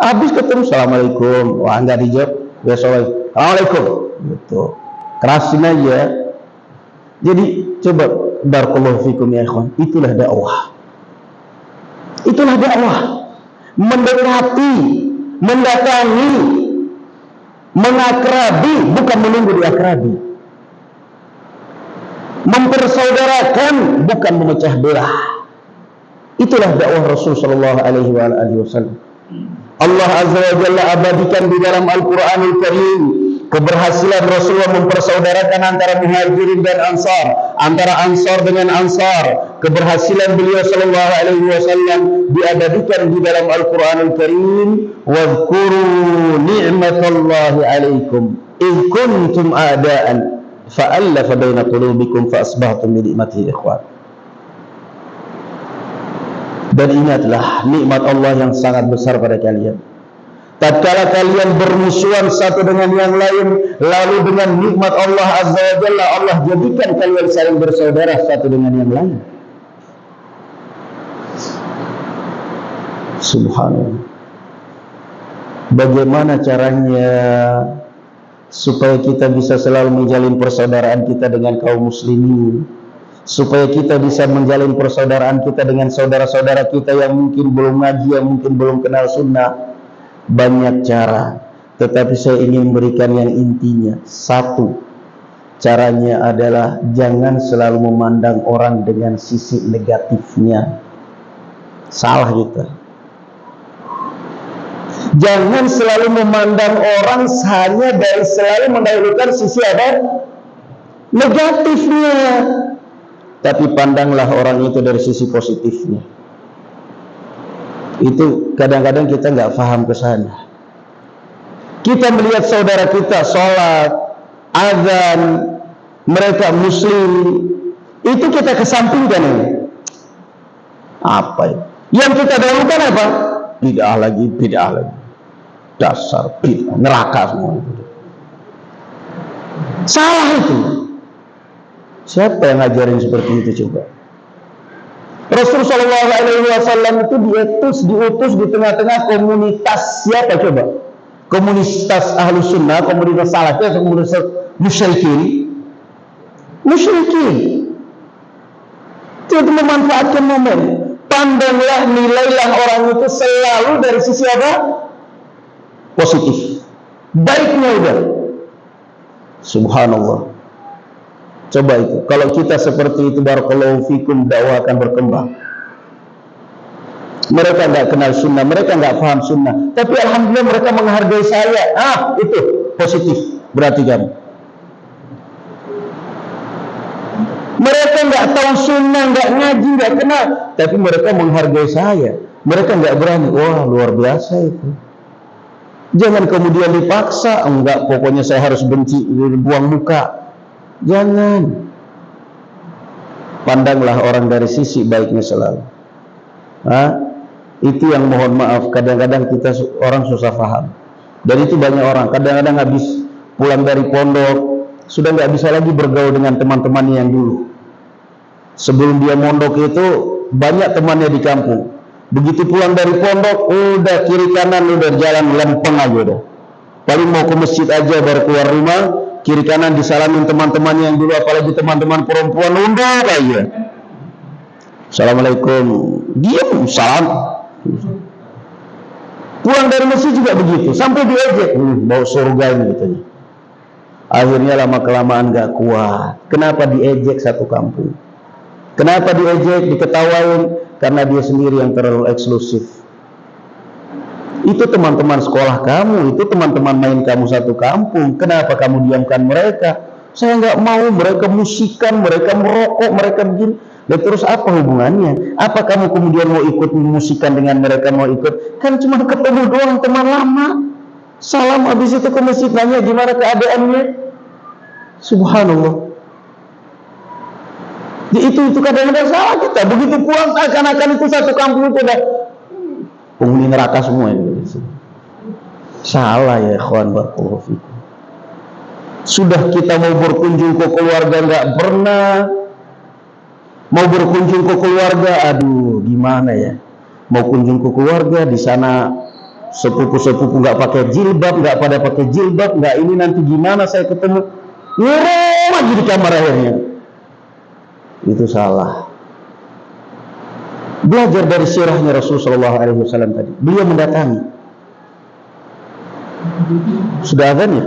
S2: Habis ketemu assalamualaikum, wah nggak dijawab, besok lagi assalamualaikum, gitu. Kerasin aja. Jadi coba barakallahu fikum ya ikhwan, itulah dakwah. Itulah dakwah. Mendekati, mendatangi, mengakrabi, bukan menunggu diakrabi. Mempersaudarakan, bukan memecah belah. Itulah dakwah Rasul sallallahu alaihi wasallam. Allah azza wa jalla abadikan di dalam Al-Qur'anul Karim keberhasilan Rasulullah mempersaudarakan antara muhajirin dan ansar, antara ansar dengan ansar. Keberhasilan beliau sallallahu alaihi wasallam diabadikan di dalam Al-Qur'anul Karim. Wadhkuru ni'matallahi alaikum id kuntum a'da'an fa'alafa baina qulubikum fa asbahtum bi ni'matihi ikhwan. Dan ingatlah nikmat Allah yang sangat besar pada kalian. Tatkala kalian bermusuhan satu dengan yang lain, lalu dengan nikmat Allah azza wa jalla Allah jadikan kalian saling bersaudara satu dengan yang lain. Subhanallah. Bagaimana caranya supaya kita bisa selalu menjalin persaudaraan kita dengan kaum muslimin, supaya kita bisa menjalin persaudaraan kita dengan saudara-saudara kita yang mungkin belum ngaji, yang mungkin belum kenal sunnah? Banyak cara, tetapi saya ingin memberikan yang intinya. Satu, caranya adalah jangan selalu memandang orang dengan sisi negatifnya. Salah kita. Jangan selalu memandang orang hanya dari selalu mendahulukan sisi apa? Negatifnya. Tapi pandanglah orang itu dari sisi positifnya. Itu kadang-kadang kita nggak paham ke sana. Kita melihat saudara kita sholat, azan, mereka muslim, itu kita kesampingkan ini. Apa ya? Yang kita dahulukan apa? Bid'ah lagi. Dasar bid'ah, neraka semua. Salah itu. Siapa yang ngajarin seperti itu coba? Rasul sallallahu alaihi wasallam itu diutus di tengah-tengah komunitas siapa coba? Komunitas ahlu sunnah, komunitas salafi atau komunitas musyrikin? Musyrikin. Itu memanfaatkan momen. Pandanglah, nilailah orang itu selalu dari sisi apa? Positif. Baiknya udah. Subhanallah. Coba itu, kalau kita seperti itu, barakallahu fikum, dakwah akan berkembang. Mereka nggak kenal sunnah, mereka nggak paham sunnah, tapi alhamdulillah mereka menghargai saya. Itu positif berarti kan. Mereka nggak tahu sunnah, nggak ngaji, nggak kenal, tapi mereka menghargai saya. Mereka nggak berani. Wah, luar biasa itu. Jangan kemudian dipaksa, enggak, pokoknya saya harus benci, buang muka. Jangan. Pandanglah orang dari sisi baiknya selalu. Itu yang mohon maaf kadang-kadang kita orang susah paham. Dan itu banyak orang kadang-kadang habis pulang dari pondok sudah nggak bisa lagi bergaul dengan teman-temannya yang dulu. Sebelum dia mondok itu banyak temannya di kampung. Begitu pulang dari pondok, udah kiri kanan udah jalan lempeng aja udah. Paling mau ke masjid aja baru keluar rumah, kiri kanan disalamin teman-teman yang dulu, apalagi teman-teman perempuan undang aja. Assalamualaikum, diam, salam. Pulang dari masjid juga begitu, sampai diejek, bau surga ini katanya. Akhirnya lama-kelamaan gak kuat. Kenapa diejek satu kampung? Kenapa diejek, diketawain? Karena dia sendiri yang terlalu eksklusif. Itu teman-teman sekolah kamu, itu teman-teman main kamu satu kampung. Kenapa kamu diamkan mereka? Saya nggak mau, mereka musikan, mereka merokok, mereka begini. Dan terus apa hubungannya? Apa kamu kemudian mau ikut musikan dengan mereka, mau ikut? Kan cuma ketemu doang, teman lama. Salam, habis itu ke masjid, nanya gimana keadaannya. Subhanallah. Itu kadang-kadang salah kita. Begitu pulang seakan-akan itu satu kampung itu udah penghuni neraka semua ini. Salah ya ikhwan barakallahu fikum. Sudah kita mau berkunjung ke keluarga nggak pernah. Mau berkunjung ke keluarga, aduh gimana ya? Mau kunjung ke keluarga di sana sepupu-sepupu nggak pakai jilbab, nggak pada pakai jilbab, nggak ini nanti gimana saya ketemu? Ngurung lagi di kamar akhirnya. Itu salah. Belajar dari sirahnya Rasulullah SAW tadi. Beliau mendatangi. Sudah azan ya?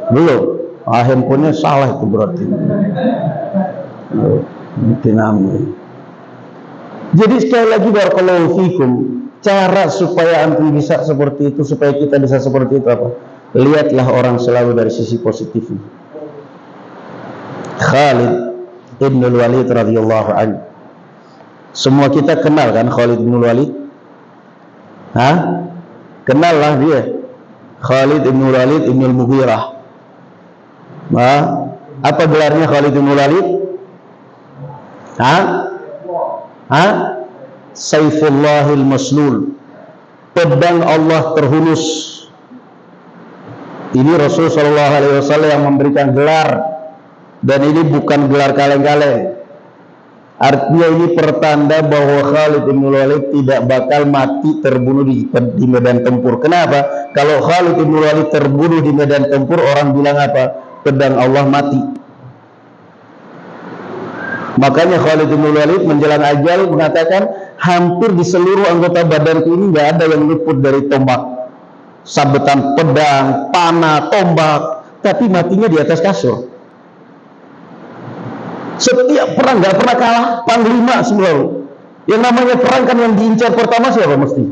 S2: Belum. Handphonenya salah itu berarti. Mungkin amin. Jadi sekali lagi barakallahu fikum, cara supaya antum bisa seperti itu, supaya kita bisa seperti itu apa? Lihatlah orang selalu dari sisi positifnya. Khalid ibn Walid radhiyallahu anhu. Semua kita kenal kan Khalid ibn Walid? Hah? Kenal lah dia. Khalid ibn Walid ibn al-Mughirah. Apa gelarnya Khalid ibn Walid? Sayfullahil Maslul, pedang Allah terhunus. Ini Rasul sallallahu alaihi wasallam yang memberikan gelar, dan ini bukan gelar kaleng-kaleng. Artinya ini pertanda bahwa Khalid bin Walid tidak bakal mati terbunuh di medan tempur. Kenapa? Kalau Khalid bin Walid terbunuh di medan tempur, orang bilang apa? Pedang Allah mati. Makanya Khalid bin Walid menjelang ajal mengatakan, hampir di seluruh anggota badanku ini nggak ada yang luput dari tombak, sabetan pedang, panah, tombak, tapi matinya di atas kasur. Setiap perang nggak pernah kalah, panglima selalu. Yang namanya perang kan yang diincar pertama siapa mesti?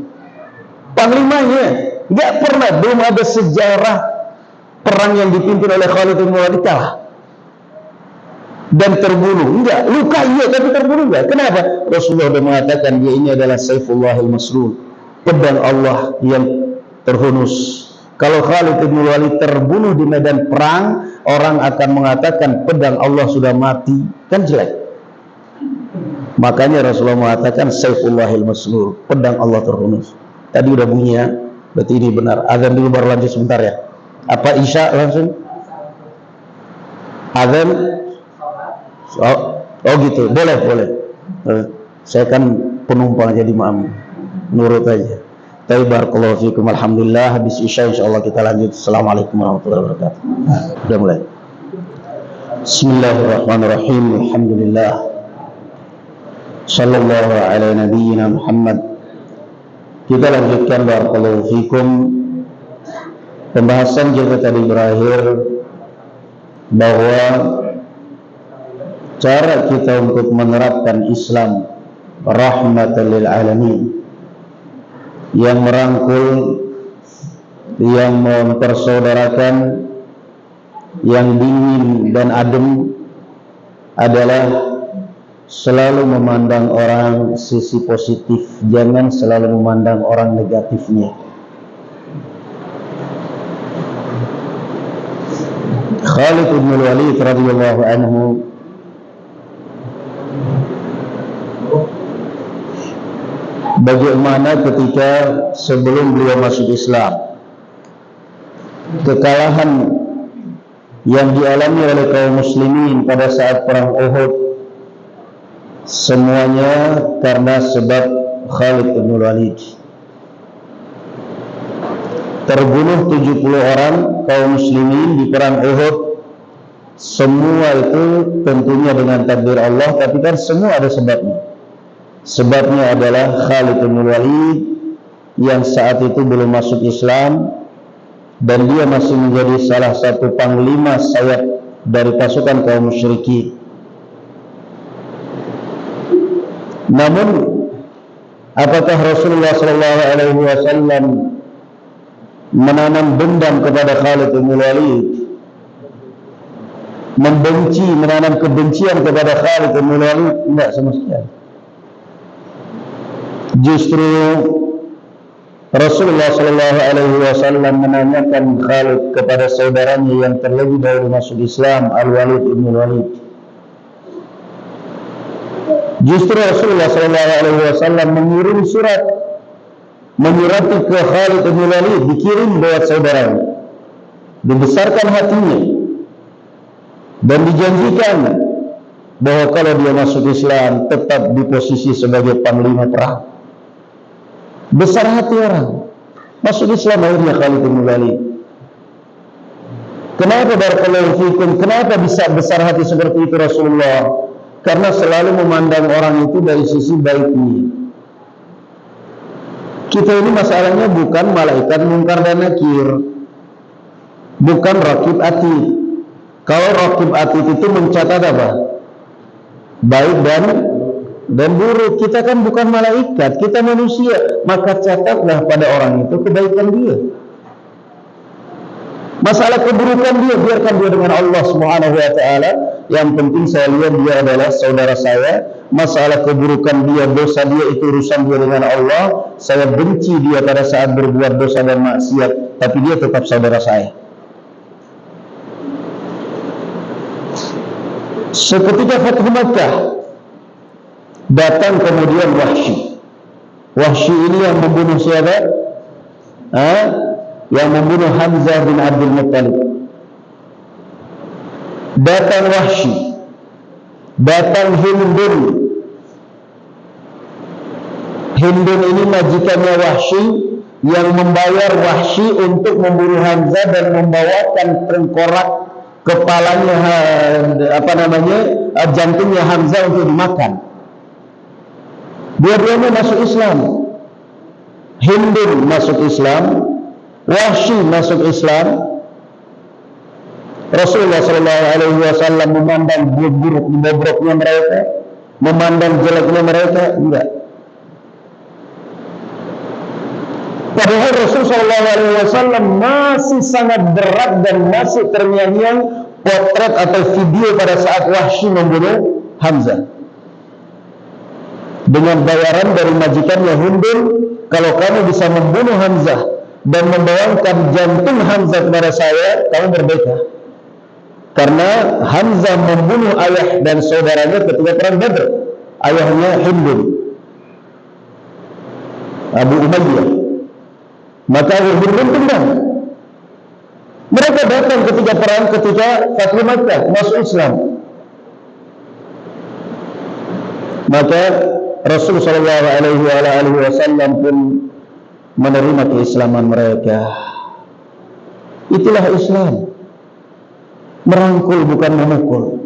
S2: Panglimanya. Nggak pernah, belum ada sejarah perang yang dipimpin oleh Khalid bin Walid kalah dan terbunuh. Enggak, luka iya tapi terbunuh enggak. Kenapa? Rasulullah sudah mengatakan dia ini adalah Sayfullahil Maslul, pedang Allah yang terhunus. Kalau Khalid bin Walid terbunuh di medan perang, orang akan mengatakan pedang Allah sudah mati, kan jelek. Makanya Rasulullah mengatakan Sayfullahil Maslul, pedang Allah terhunus. Tadi udah bunyi ya, berarti ini benar. Azan dulu baru lanjut sebentar ya. Apa isya langsung? Azan? Oh gitu, boleh. Saya kan penumpang jadi maaf, nurut aja. Tapi barakallahu fikum, alhamdulillah, habis isya insyaallah kita lanjut. Assalamualaikum warahmatullahi wabarakatuh. Sudah mulai. Bismillahirrahmanirrahim. Alhamdulillah. Sallallahu ala nabiyyina Muhammad. Kita lanjutkan barakallahu fikum. Pembahasan kita tadi berakhir bahwa cara kita untuk menerapkan Islam rahmatan lil alamin, yang merangkul, yang mempersaudarakan, yang dingin dan adem, adalah selalu memandang orang sisi positif, jangan selalu memandang orang negatifnya. Khalid bin Walid radhiyallahu anhu bagaimana ketika sebelum beliau masuk Islam, kekalahan yang dialami oleh kaum muslimin pada saat perang Uhud, semuanya karena sebab Khalid bin Walid. Terbunuh 70 orang kaum muslimin di perang Uhud. Semua itu tentunya dengan takdir Allah, tapi kan semua ada sebabnya. Sebabnya adalah Khalid bin Walid yang saat itu belum masuk Islam, dan dia masih menjadi salah satu panglima sayap dari pasukan kaum musyrikin. Namun apakah Rasulullah SAW menanam dendam kepada Khalid bin Walid, menanam kebencian kepada Khalid bin Walid? Tidak sama sekali. Justru Rasulullah SAW menanyakan Khalid kepada saudaranya yang terlebih dahulu masuk Islam, Al-Walid bin Walid. Justru Rasulullah SAW mengirim surat, menyurati ke Khalid bin Walid, dikirim buat saudaranya, dibesarkan hatinya, dan dijanjikan bahwa kalau dia masuk Islam tetap di posisi sebagai panglima perang. Besar hati orang masuk Islam akhirnya Khalid bin Walid. Kenapa barakallahu fikum? Kenapa bisa besar hati seperti itu Rasulullah? Karena selalu memandang orang itu dari sisi baiknya. Kita ini masalahnya bukan malaikat mungkar dan nakir, bukan raqib atid. Kalau raqib atid itu mencatat apa? Baik dan buruk. Kita kan bukan malaikat, kita manusia. Maka catatlah pada orang itu kebaikan dia. Masalah keburukan dia biarkan dia dengan Allah Subhanahu wa taala. Yang penting saya lihat dia adalah saudara saya. Masalah keburukan dia, dosa dia itu urusan dia dengan Allah. Saya benci dia pada saat berbuat dosa dan maksiat, tapi dia tetap saudara saya. Seketika Fathu Makkah, datang kemudian Wahsy. Wahsy ini yang membunuh siapa? Yang membunuh Hamzah bin Abdul Muttalib. Datang Wahsy, datang Hindun. Hindun ini majikannya Wahsy yang membayar Wahsy untuk membunuh Hamzah dan membawakan tengkorak kepalanya, jantungnya Hamzah untuk dimakan. Dua-duanya masuk Islam. Hindun masuk Islam, Wahsy masuk Islam. Rasulullah SAW memandang buruk bobroknya mereka, memandang jeleknya mereka, enggak. Padahal Rasulullah SAW masih sangat berat dan masih terngiang-ngiang potret atau video pada saat Wahsy membunuh Hamzah. Dengan bayaran dari majikannya Hindun, kalau kamu bisa membunuh Hamzah dan membawakan jantung Hamzah kepada saya, kamu merdeka. Karena Hamzah membunuh ayah dan saudaranya ketika perang Badr. Ayahnya Hindun, Abu Umayyah. Maka Hindun tendang. Mereka datang ketika perang, ketika Fathu Makkah, masuk Islam. Maka Rasulullah SAW pun menerima keislaman mereka. Itulah Islam. Merangkul bukan memukul,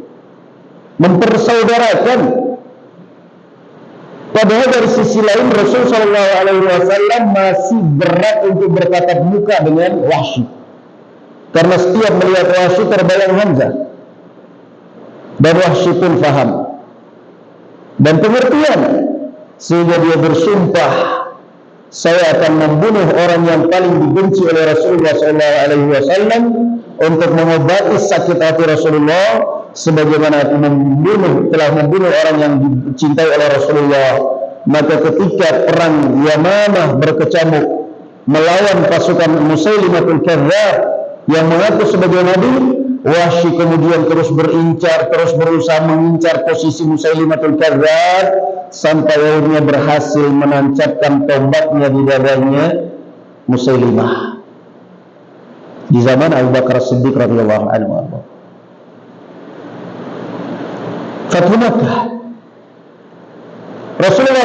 S2: mempersaudarakan. Padahal dari sisi lain Rasulullah SAW masih berat untuk bertatap muka dengan Wahsy, karena setiap melihat Wahsy terbayang Hamzah. Dan Wahsy pun faham dan pengertian, sehingga dia bersumpah, saya akan membunuh orang yang paling dibenci oleh Rasulullah SAW untuk mengobati sakit hati Rasulullah, sebagaimana telah membunuh orang yang dicintai oleh Rasulullah. Maka ketika perang Yamamah berkecamuk melawan pasukan Musailimatul Kadzdzab yang mengaku sebagai nabi, Wahsy kemudian terus berincar, terus berusaha mengincar posisi Musailimatul Kadzdzab sampai akhirnya berhasil menancapkan tombaknya di dadanya Musailimah di zaman Abu Bakar Siddiq radhiyallahu anhu. Fathu Makkah, Rasulullah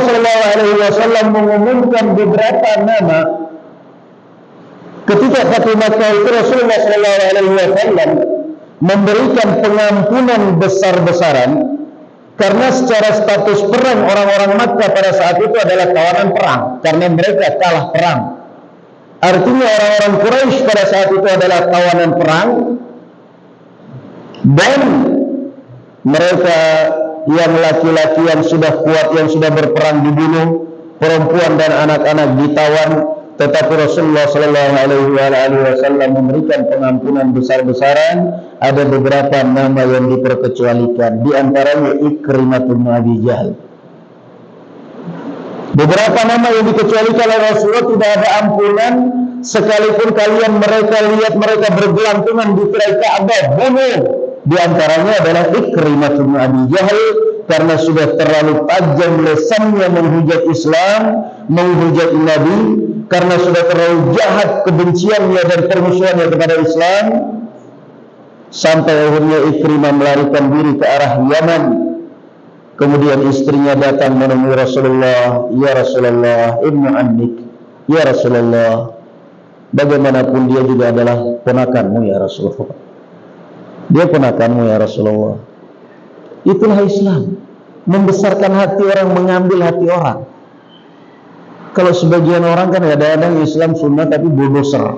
S2: SAW mengumumkan beberapa nama. Ketika Fathu Makkah itu Rasulullah SAW memberikan pengampunan besar-besaran Karena secara status perang orang-orang Makkah pada saat itu adalah tawanan perang, karena mereka kalah perang. Artinya orang-orang Quraisy pada saat itu adalah tawanan perang, dan mereka yang laki-laki yang sudah kuat, yang sudah berperang dibunuh, perempuan dan anak-anak ditawan. Tetapi Rasulullah Sallallahu Alaihi Wasallam memberikan pengampunan besar-besaran. Ada beberapa nama yang diperkecualikan, di antaranya Ikrimah bin Abi Jahal. Beberapa nama yang dikecualikan oleh Rasulullah, tidak ada ampunan, sekalipun kalian mereka lihat mereka bergelantungan di tirai Ka'bah, bunuh. Di antaranya adalah Ikrimah bin Abi Jahal, karena sudah terlalu tajam lesannya menghujat Islam, menghujat Nabi, karena sudah terlalu jahat kebenciannya dan permusuhannya kepada Islam, sampai akhirnya Ikrimah melarikan diri ke arah Yaman. Kemudian istrinya datang menemui Rasulullah, "Ya Rasulullah, ibnu annik, ya Rasulullah, bagaimanapun dia juga adalah ponakanmu ya Rasulullah. Dia ponakanmu ya Rasulullah." Itulah Islam, membesarkan hati orang, mengambil hati orang. Kalau sebagian orang kan kadang-kadang Islam sunnah tapi bulldozer.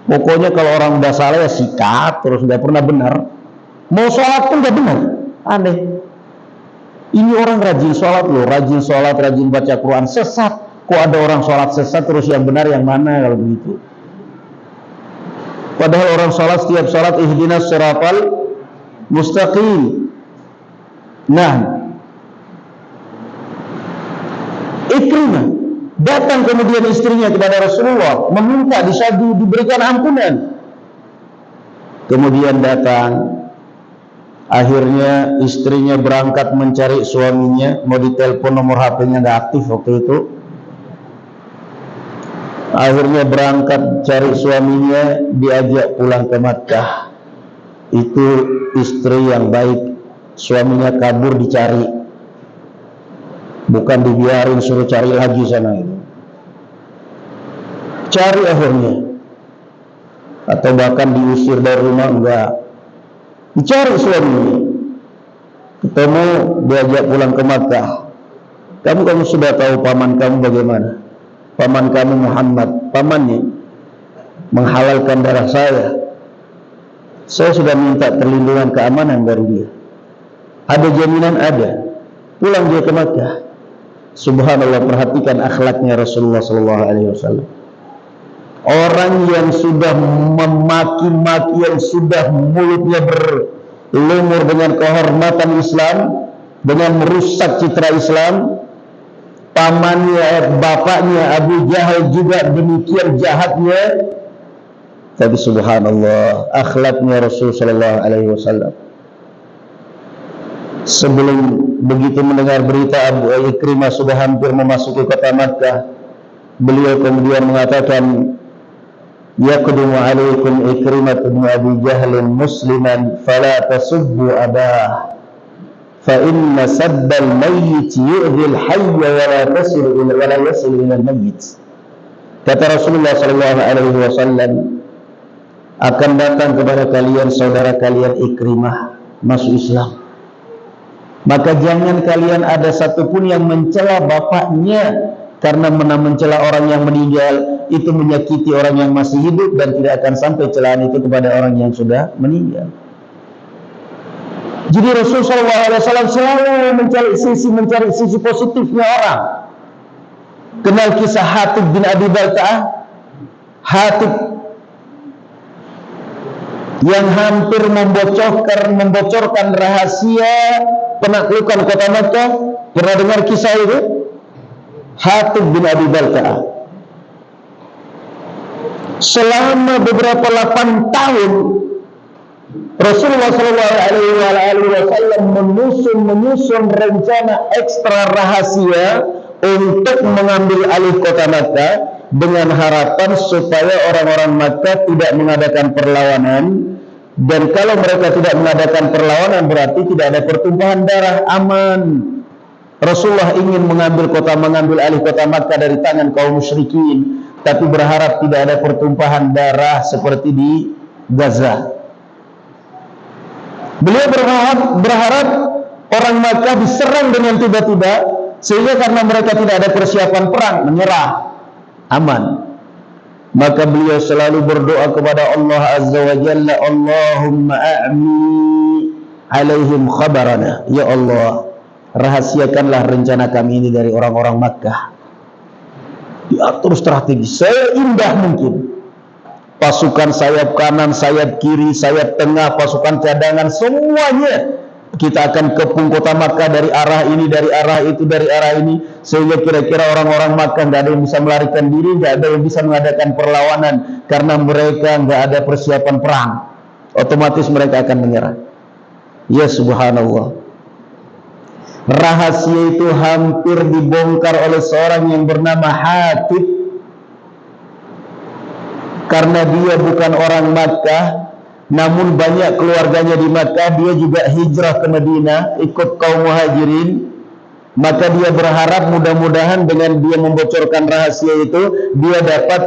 S2: Pokoknya kalau orang udah salah ya sikat, terus nggak pernah benar. Mau sholat pun nggak benar, aneh. Ini orang rajin sholat loh, rajin sholat, rajin baca Quran, sesat. Kok ada orang sholat sesat, terus yang benar yang mana kalau begitu? Padahal orang sholat setiap sholat ihdinas siratal mustaqim. Nah, Ikrimah datang kemudian istrinya kepada Rasulullah, meminta diberikan ampunan. Kemudian datang, akhirnya istrinya berangkat mencari suaminya, mau ditelepon nomor HP-nya nggak aktif waktu itu. Akhirnya berangkat cari suaminya, diajak pulang ke Makkah. Itu istri yang baik. Suaminya kabur dicari, bukan dibiarin suruh cari lagi sana itu. Cari akhirnya, atau bahkan diusir dari rumah, enggak. Dicari suaminya, ketemu, diajak pulang ke Makkah. Kamu sudah tahu paman kamu bagaimana? Paman kamu Muhammad, pamannya menghalalkan darah saya. Saya sudah minta perlindungan keamanan dari dia. Ada jaminan, ada. Pulang dia ke Makkah. Subhanallah, perhatikan akhlaknya Rasulullah SAW. Orang yang sudah memaki-maki, yang sudah mulutnya berlumur dengan kehormatan Islam, dengan merusak citra Islam, pamannya, bapaknya Abu Jahal juga demikian jahatnya. Tapi subhanallah, akhlaknya Rasulullah SAW. Sebelum begitu mendengar berita Abu Ikrimah sudah hampir memasuki kota Makkah, beliau kemudian mengatakan, "Yaqdumu alaikum Ikrimah bin Abi Jahl musliman fala tasubbu abah, fa inna sabbal mayyit yu'dhil hayy wa la yasil ila al-mayyit." Kata Rasulullah SAW, akan datang kepada kalian saudara kalian Ikrimah masuk Islam, maka jangan kalian ada satupun yang mencela bapaknya, karena mencela orang yang meninggal itu menyakiti orang yang masih hidup, dan tidak akan sampai celaan itu kepada orang yang sudah meninggal. Jadi Rasulullah SAW selalu mencari sisi positifnya orang. Kenal kisah Hatib bin Abi Balta'ah? Hatib yang hampir membocorkan rahasia penaklukan kota Makkah. Pernah dengar kisah itu? Hatib bin Abi Balta'ah selama beberapa 8 tahun Rasulullah SAW menyusun rencana ekstra rahasia untuk mengambil alih kota Makkah, dengan harapan supaya orang-orang Makkah tidak mengadakan perlawanan. Dan kalau mereka tidak mengadakan perlawanan, berarti tidak ada pertumpahan darah, aman. Rasulullah ingin mengambil alih kota Makkah dari tangan kaum musyrikin, tapi berharap tidak ada pertumpahan darah seperti di Gaza. Beliau berharap Orang Makkah diserang dengan tiba-tiba, sehingga karena mereka tidak ada persiapan perang, menyerah, aman. Maka beliau selalu berdoa kepada Allah Azza wa Jalla, Allahumma a'mi alaihim khabarana. Ya Allah, rahasiakanlah rencana kami ini dari orang-orang Makkah. Diatur strategi seindah mungkin. Pasukan sayap kanan, sayap kiri, sayap tengah, pasukan cadangan, semuanya kita akan kepung kota Makkah dari arah ini, dari arah itu, dari arah ini, sehingga kira-kira orang-orang Makkah nggak ada yang bisa melarikan diri, nggak ada yang bisa mengadakan perlawanan karena mereka nggak ada persiapan perang. Otomatis mereka akan menyerah. Ya subhanallah. Rahasia itu hampir dibongkar oleh seorang yang bernama Hatib, karena dia bukan orang Makkah, namun banyak keluarganya di Makkah. Dia juga hijrah ke Madinah ikut kaum muhajirin. Maka dia berharap mudah-mudahan dengan dia membocorkan rahasia itu, dia dapat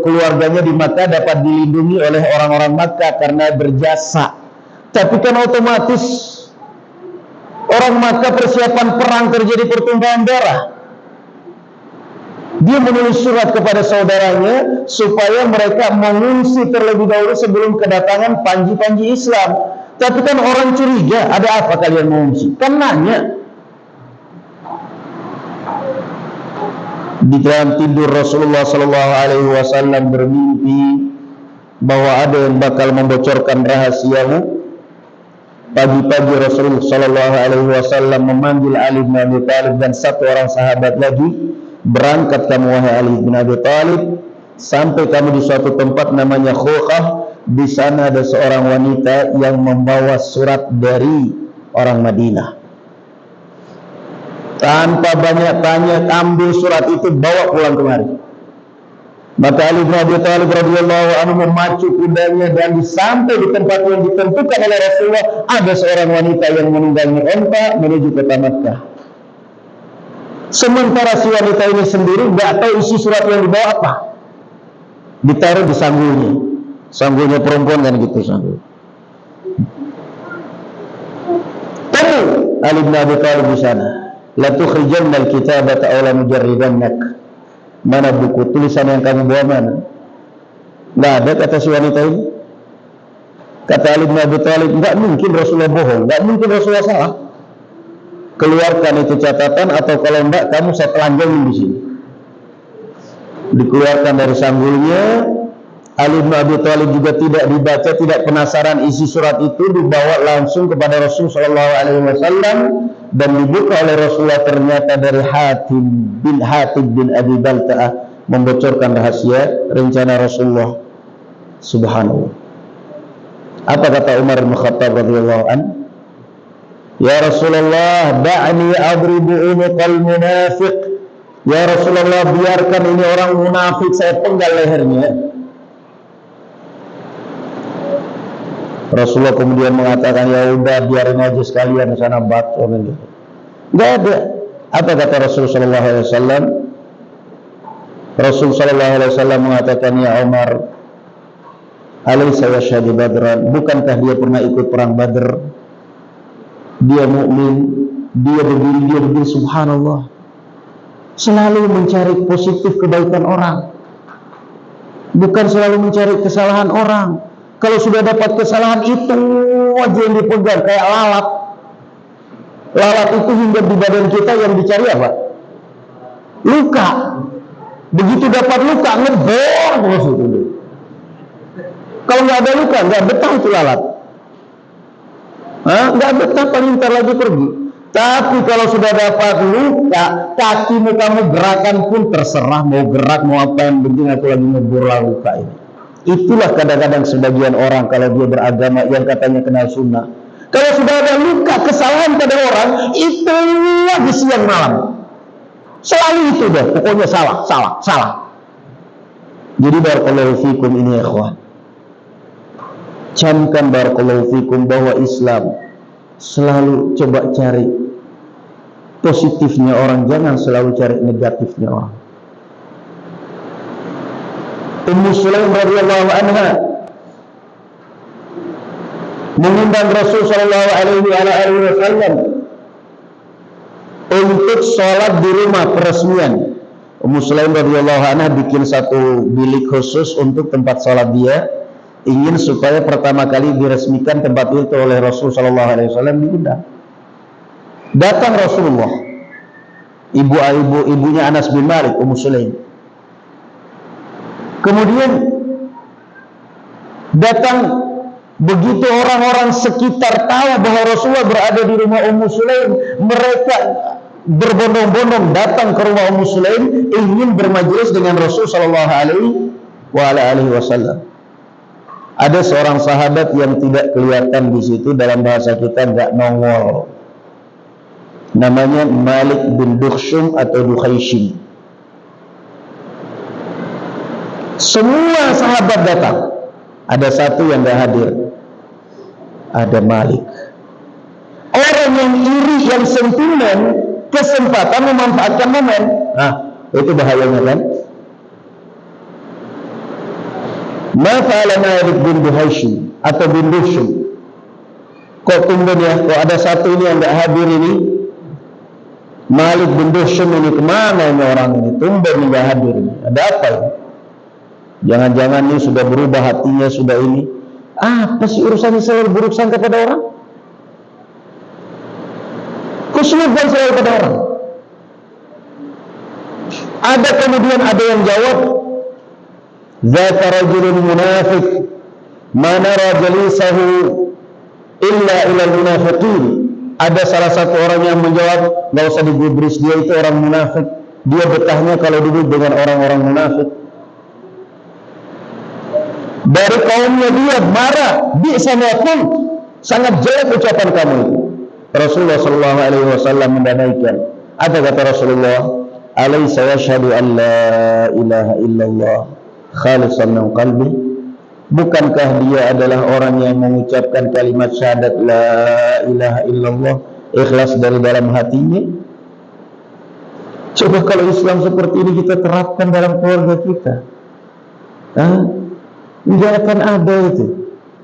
S2: keluarganya di Makkah dapat dilindungi oleh orang-orang Makkah karena berjasa. Tapi kan otomatis orang Makkah persiapan perang, terjadi pertumpahan darah. Dia menulis surat kepada saudaranya supaya mereka mengungsi terlebih dahulu sebelum kedatangan panji-panji Islam. Tapi kan orang curiga, ada apa kalian mengungsi? Kan nanya. Di dalam tidur Rasulullah SAW bermimpi bahwa ada yang bakal membocorkan rahasiamu. Pagi-pagi Rasulullah SAW memanggil Ali bin Abi Thalib dan satu orang sahabat lagi. Berangkat kamu wahai Ali bin Abi Thalib, sampai kamu di suatu tempat namanya Khokhah. Di sana ada seorang wanita yang membawa surat dari orang Madinah. Tanpa banyak tanya, ambil surat itu, bawa pulang kemari. Maka Ali bin Abi Thalib radhiyallahu anhu memacu kudanya, dan sampai di tempat yang ditentukan oleh Rasulullah ada seorang wanita yang menunggangi onta menuju kota Makkah. Sementara si wanita ini sendiri nggak tahu isi surat yang dibawa apa. Ditaruh di sanggulnya perempuan kan gitu, sanggul. Tapi Ali bin Abi Thalib di sana, la tukhrijanna al-kitabata aw la nujarridannak. Mana buku tulisan yang kamu bawa mana? Nggak ada, kata si wanita ini. Kata Ali bin Abi Thalib, nggak mungkin Rasulullah bohong, nggak mungkin Rasulullah salah. Keluarkan itu catatan, atau kalau enggak kamu saya telanjangin di sini. Dikeluarkan dari sanggulnya. Ali bin Abi Thalib juga tidak dibaca, tidak penasaran isi surat itu, dibawa langsung kepada Rasul SAW dan dibuka oleh Rasulullah. Ternyata dari Hatib bin Abi Balta'ah membocorkan rahasia rencana Rasulullah. Subhanallah. Apa kata Umar bin Khattab radhiyallahu anhu? Ya Rasulullah, da'ni adribu unuqal munafiq. Ya Rasulullah, biarkan ini orang munafik saya penggal lehernya. Rasulullah kemudian mengatakan, ya udah biarin aja sekalian di sana batu. Enggak ada. Apa kata Rasul sallallahu alaihi wasallam? Rasul sallallahu alaihi wasallam mengatakan, ya Umar, alaysa yashhadu badran, bukankah dia pernah ikut perang Badr? Dia mukmin, dia berdiri, subhanallah. Selalu mencari positif kebaikan orang, bukan selalu mencari kesalahan orang. Kalau sudah dapat kesalahan itu aja yang dipegang, kayak lalat. Lalat itu hingga di badan kita yang dicari apa? Luka. Begitu dapat luka, ngebor terus itu. Kalau nggak ada luka, nggak betah itu lalat. Nggak betah, paling ntar lagi pergi. Tapi kalau sudah dapat luka, kakimu kamu gerakan pun terserah, mau gerak mau apa, yang penting aku lagi ngebor luka ini. Itulah kadang-kadang sebagian orang kalau dia beragama yang katanya kenal sunnah. Kalau sudah ada luka, kesalahan pada orang, itu lagi siang malam. Selalu itu deh, pokoknya salah. Jadi barakallahu fikum ini ya ikhwan. Camkan barakallahu fikum bahwa Islam selalu coba cari positifnya orang, jangan selalu cari negatifnya orang. Ummu Sulaim radhiyallahu anha mengundang Rasul sallallahu alaihi wasallam untuk sholat di rumah peresmian. Ummu Sulaim radhiyallahu anha bikin satu bilik khusus untuk tempat sholat dia, ingin supaya pertama kali diresmikan tempat itu oleh Rasul sallallahu alaihi wasallam diundang. Datang Rasulullah, ibunya Anas bin Malik, Ummu Sulaim. Kemudian datang, begitu orang-orang sekitar tahu bahwa Rasulullah berada di rumah Ummu Sulaim, mereka berbondong-bondong datang ke rumah Ummu Sulaim ingin bermajelis dengan Rasul sallallahu alaihi wasallam. Ada seorang sahabat yang tidak kelihatan di situ, dalam bahasa kita nggak nongol. Namanya Malik bin Dukhshum atau Dukhaishim. Semua sahabat datang. Ada satu yang nggak hadir. Ada Malik. Orang yang iri, yang sentimen, kesempatan memanfaatkan momen. Nah, itu bahayanya kan? Ma fa'ala Malik bin Dukhshum atau bin Dukhshum. Kok tumben ya, kok ada satu ini yang nggak hadir ini? Malik bin Dukhshum ini kemana ini orang ini? Tumben nggak hadir ini. Ada apa ini? Jangan-jangan ini sudah berubah hatinya, sudah ini. Apa sih urusannya selalu buruk sangka pada orang? Kesulitan selalu pada orang. Ada kemudian ada yang jawab, Zaka rajulun munafiq, ma nara jalisahu illa ilal munafiqin. Ada salah satu orang yang menjawab, nggak usah digubris, dia itu orang munafik. Dia betahnya kalau duduk dengan orang-orang munafik. Dari kaumnya dia marah, bi'sa ma qult, sangat jelek ucapan kamu itu. Rasulullah sallallahu alaihi wasallam mendamaikan. Apa kata Rasulullah? Alaysa yashhadu an la ilaha illallah khalisan min qalbi? Bukankah dia adalah orang yang mengucapkan kalimat syahadat la ilaha illallah ikhlas dari dalam hatinya? Coba kalau Islam seperti ini kita terapkan dalam keluarga kita, enggak akan ada itu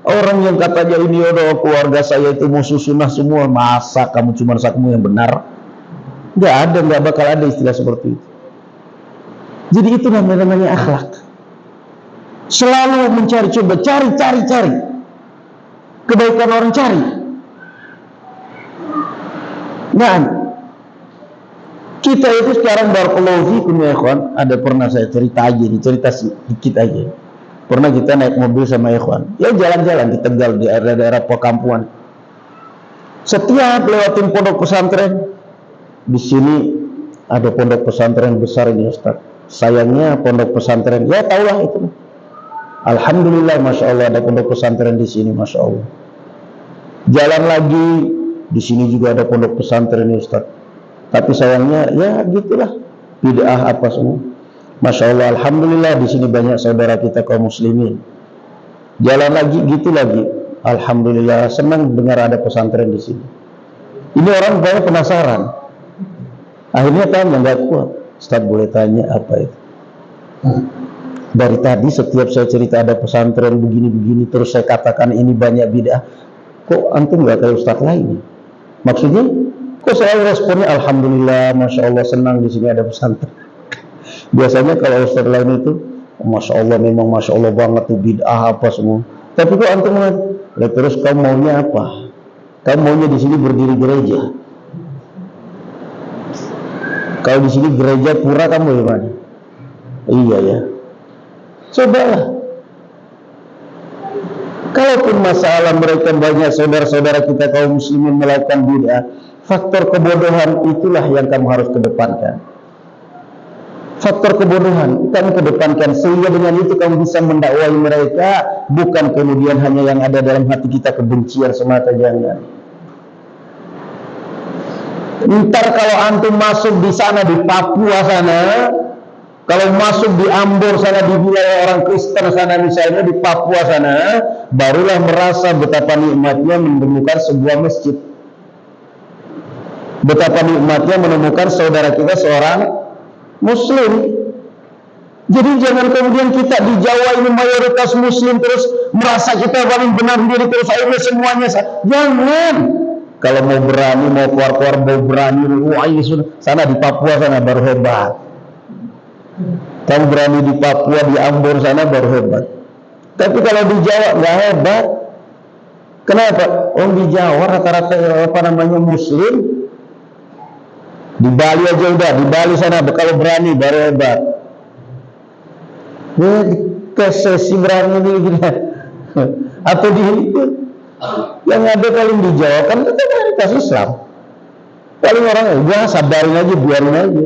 S2: orang yang katanya ini keluarga saya itu musuh sunnah semua. Masa kamu cuma sakmu yang benar? Enggak ada, enggak bakal ada istilah seperti itu. Jadi itu namanya akhlak. Selalu mencari, coba cari kebaikan orang, cari. Nah, kita itu sekarang barakallahu fikum ya ikhwan, ada pernah saya cerita sedikit aja. Pernah kita naik mobil sama ikhwan, ya jalan-jalan di Tegal, di daerah perkampungan. Setiap lewatin pondok pesantren, di sini ada pondok pesantren besar ini Ustaz. Sayangnya pondok pesantren, ya tahulah itu. Alhamdulillah, masya Allah ada pondok pesantren di sini, masya Allah. Jalan lagi, di sini juga ada pondok pesantren Ustaz. Tapi sayangnya, ya gitulah, bid'ah apa semua. Masya Allah, alhamdulillah di sini banyak saudara kita kaum muslimin. Jalan lagi, gitu lagi. Alhamdulillah, senang dengar ada pesantren di sini. Ini orang banyak penasaran. Akhirnya tanya, nggak kuat. Ustaz boleh tanya apa itu? Dari tadi setiap saya cerita ada pesantren begini-begini, terus saya katakan ini banyak bid'ah. Kok antum nggak kayak Ustaz lain? Maksudnya, kok saya responnya alhamdulillah, masya Allah senang di sini ada pesantren. Biasanya kalau Ustaz lain itu, masya Allah memang masya Allah banget tuh bid'ah apa semua. Tapi kok antum terus kamu maunya apa? Kamu maunya di sini berdiri gereja. Kalau di sini gereja pura kamu gimana? Iya ya. Cobalah. Kalaupun masalah mereka banyak saudara-saudara kita kaum muslimin melakukan bid'ah, faktor kebodohan itulah yang kamu harus kedepankan. Faktor kebodohan kamu kedepankan, sehingga dengan itu kamu bisa mendakwai mereka, bukan kemudian hanya yang ada dalam hati kita kebencian semata, jangan. Ntar kalau antum masuk di sana di Papua sana, kalau masuk di Ambon sana, di wilayah orang Kristen sana misalnya di Papua sana, barulah merasa betapa nikmatnya menemukan sebuah masjid. Betapa nikmatnya menemukan saudara kita seorang Muslim. Jadi jangan kemudian kita di Jawa ini mayoritas Muslim terus merasa kita paling benar diri terus akhirnya semuanya jangan. Kalau mau berani, mau keluar-keluar, mau berani, wah ini sana di Papua sana baru hebat. Kamu berani di Papua, di Ambon sana baru hebat. Tapi kalau di Jawa nggak hebat. Kenapa? Di Jawa rata-rata Muslim. Di Bali aja udah, di Bali sana kalau berani baru hebat. Ke sesi berani ini gitu. Atau di yang ada paling di Jawa kan itu mayoritas Islam. Paling orang udah sabarin aja, biarin aja.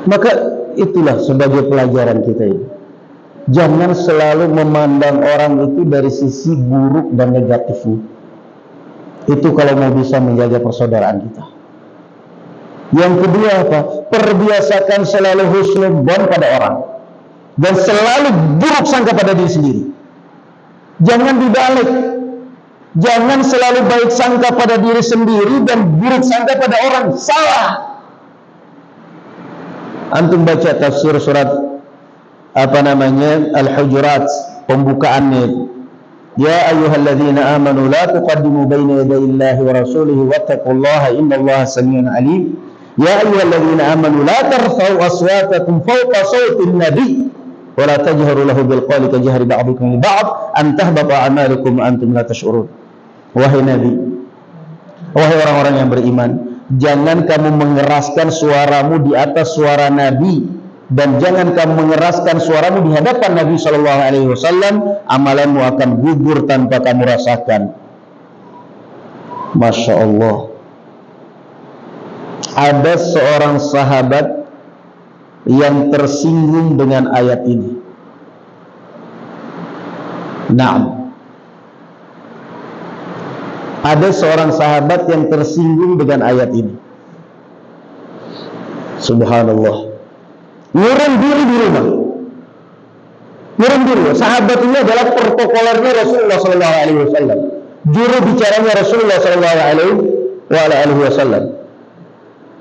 S2: Maka itulah sebagai pelajaran kita ini. Jangan selalu memandang orang itu dari sisi buruk dan negatifnya. Itu kalau mau bisa menjaga persaudaraan kita. Yang kedua apa? Perbiasakan selalu husnudzon pada orang dan selalu buruk sangka pada diri sendiri. Jangan dibalik. Jangan selalu baik sangka pada diri sendiri dan buruk sangka pada orang. Salah. Antum baca tafsir surat Al-Hujurat, pembukaannya. Ya ayyuhalladzina amanu la tuqaddimu baina yadayillahi wa rasulihi wattaqullaha innallaha samii'un 'aliim. Ya ayyuhalladzina amanu la tarfa'u aswatakum fawqa sawtin nabiy wa la tajharu lahu bil qawli kajahri ba'dikum li ba'd an tahbata a'malukum wa antum la tash'urun. Wahai Nabi, wahai orang-orang yang beriman, jangan kamu mengeraskan suaramu di atas suara Nabi, dan jangan kamu mengeraskan suaramu di hadapan Nabi Shallallahu Alaihi Wasallam. Amalanmu akan gugur tanpa kamu rasakan. Masya Allah. Ada seorang sahabat yang tersinggung dengan ayat ini. Naam. Ada seorang sahabat yang tersinggung dengan ayat ini. Subhanallah. Ngurung diri di rumah. Ngurung diri. Sahabat ini adalah protokolernya Rasulullah SAW. Juru bicaranya Rasulullah SAW.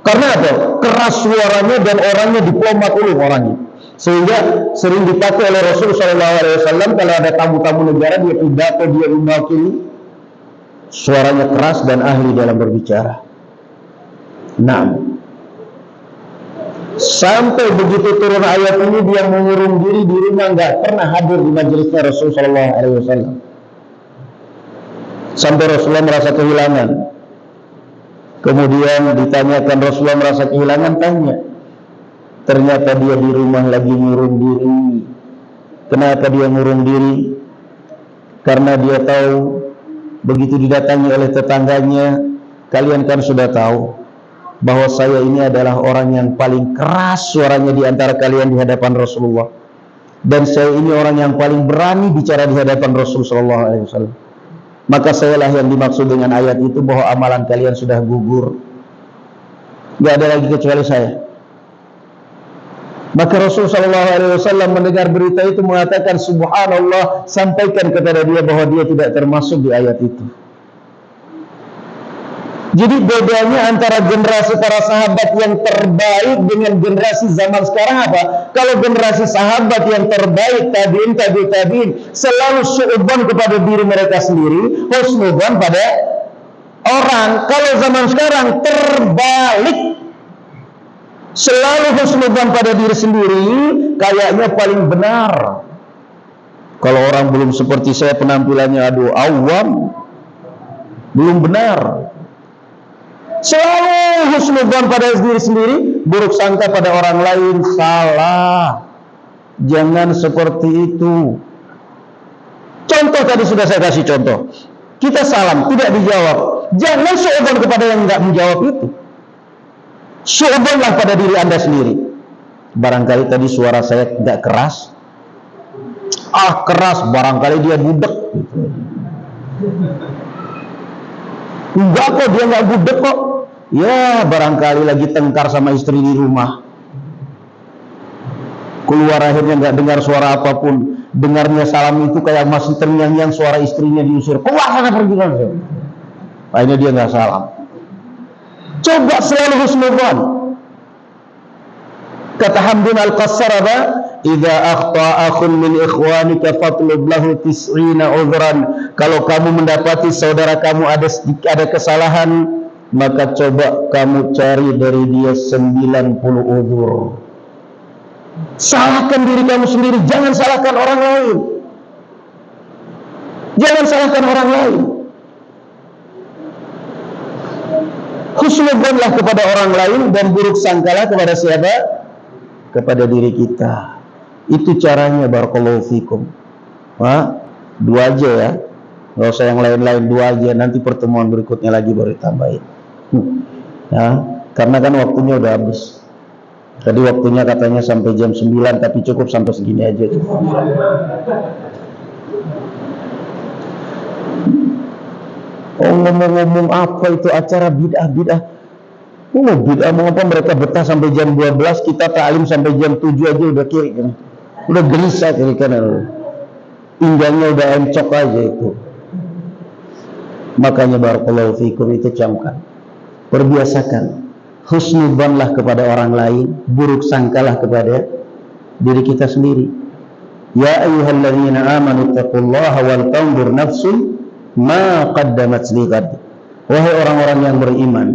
S2: Karena apa? Keras suaranya dan orangnya diplomat orangnya. Sehingga sering dipakai oleh Rasulullah SAW kalau ada tamu-tamu negara, dia pidato, dia mewakili. Suaranya keras dan ahli dalam berbicara. Naam. Sampai begitu turun ayat ini dia mengurung diri di rumah, nggak pernah hadir di majelisnya Rasulullah SAW. Sampai Rasulullah merasa kehilangan. Kemudian ditanyakan, Rasulullah merasa kehilangan, tanya. Ternyata dia di rumah lagi ngurung diri. Kenapa dia ngurung diri? Karena dia tahu begitu didatangi oleh tetangganya, kalian kan sudah tahu bahwa saya ini adalah orang yang paling keras suaranya di antara kalian di hadapan Rasulullah, dan saya ini orang yang paling berani bicara di hadapan Rasulullah SAW. Maka sayalah yang dimaksud dengan ayat itu bahwa amalan kalian sudah gugur, gak ada lagi kecuali saya. Maka Rasulullah SAW mendengar berita itu mengatakan, Subhanallah, sampaikan kepada dia bahwa dia tidak termasuk di ayat itu. Jadi bedanya antara generasi para sahabat yang terbaik dengan generasi zaman sekarang apa? Kalau generasi sahabat yang terbaik, tabi'in selalu su'udzon kepada diri mereka sendiri, husnudzon pada orang. Kalau zaman sekarang terbalik, selalu husnudzon pada diri sendiri, kayaknya paling benar. Kalau orang belum seperti saya penampilannya, awam, belum benar. Selalu husnudzon pada diri sendiri, buruk sangka pada orang lain, salah. Jangan seperti itu. Contoh tadi sudah saya kasih contoh. Kita salam, tidak dijawab. Jangan suudzon kepada yang enggak menjawab itu. Suudzonlah pada diri Anda sendiri. Barangkali tadi suara saya tidak keras. Keras, barangkali dia budek. Enggak kok, dia enggak budek kok. Ya, barangkali lagi tengkar sama istri di rumah. Keluar akhirnya enggak dengar suara apapun. Dengarnya salam itu kayak masih terngiang-ngiang suara istrinya diusir. Keluar sana, pergi kan. Akhirnya dia enggak salam. Coba selalu husnudzon. Kata Hamdun Al-Qassar apa? idza akhta akhun min ikhwanika fatlub lahu 90 udhran. Kalau kamu mendapati saudara kamu ada kesalahan, maka coba kamu cari dari dia 90 uzur. Salahkan diri kamu sendiri, jangan salahkan orang lain. Jangan salahkan orang lain. Husnudzonlah kepada orang lain dan buruk sangkalah kepada siapa? Kepada diri kita. Itu caranya, barakallahu fikum. Dua aja ya, nggak usah yang lain-lain, dua aja. Nanti pertemuan berikutnya lagi baru ditambahin. Karena kan waktunya udah habis. Tadi waktunya katanya sampai jam 9, tapi cukup sampai segini aja. Ngomong-ngomong apa itu acara bid'ah. Mau bid'ah mau apa, mereka betah sampai jam 12, kita ta'lim sampai jam 7 aja udah kiri kan. Udah gelisah kiri kanan. Pinggangnya udah encok aja itu. Makanya barakallahu fikum, itu camkan. Perbiasakan. Husnudzonlah kepada orang lain, buruk sangkalah kepada diri kita sendiri. Ya ayyuhalladzina amanu taqullaha wal tanzur nafsun ma qaddamat lighad. Wahai orang-orang yang beriman,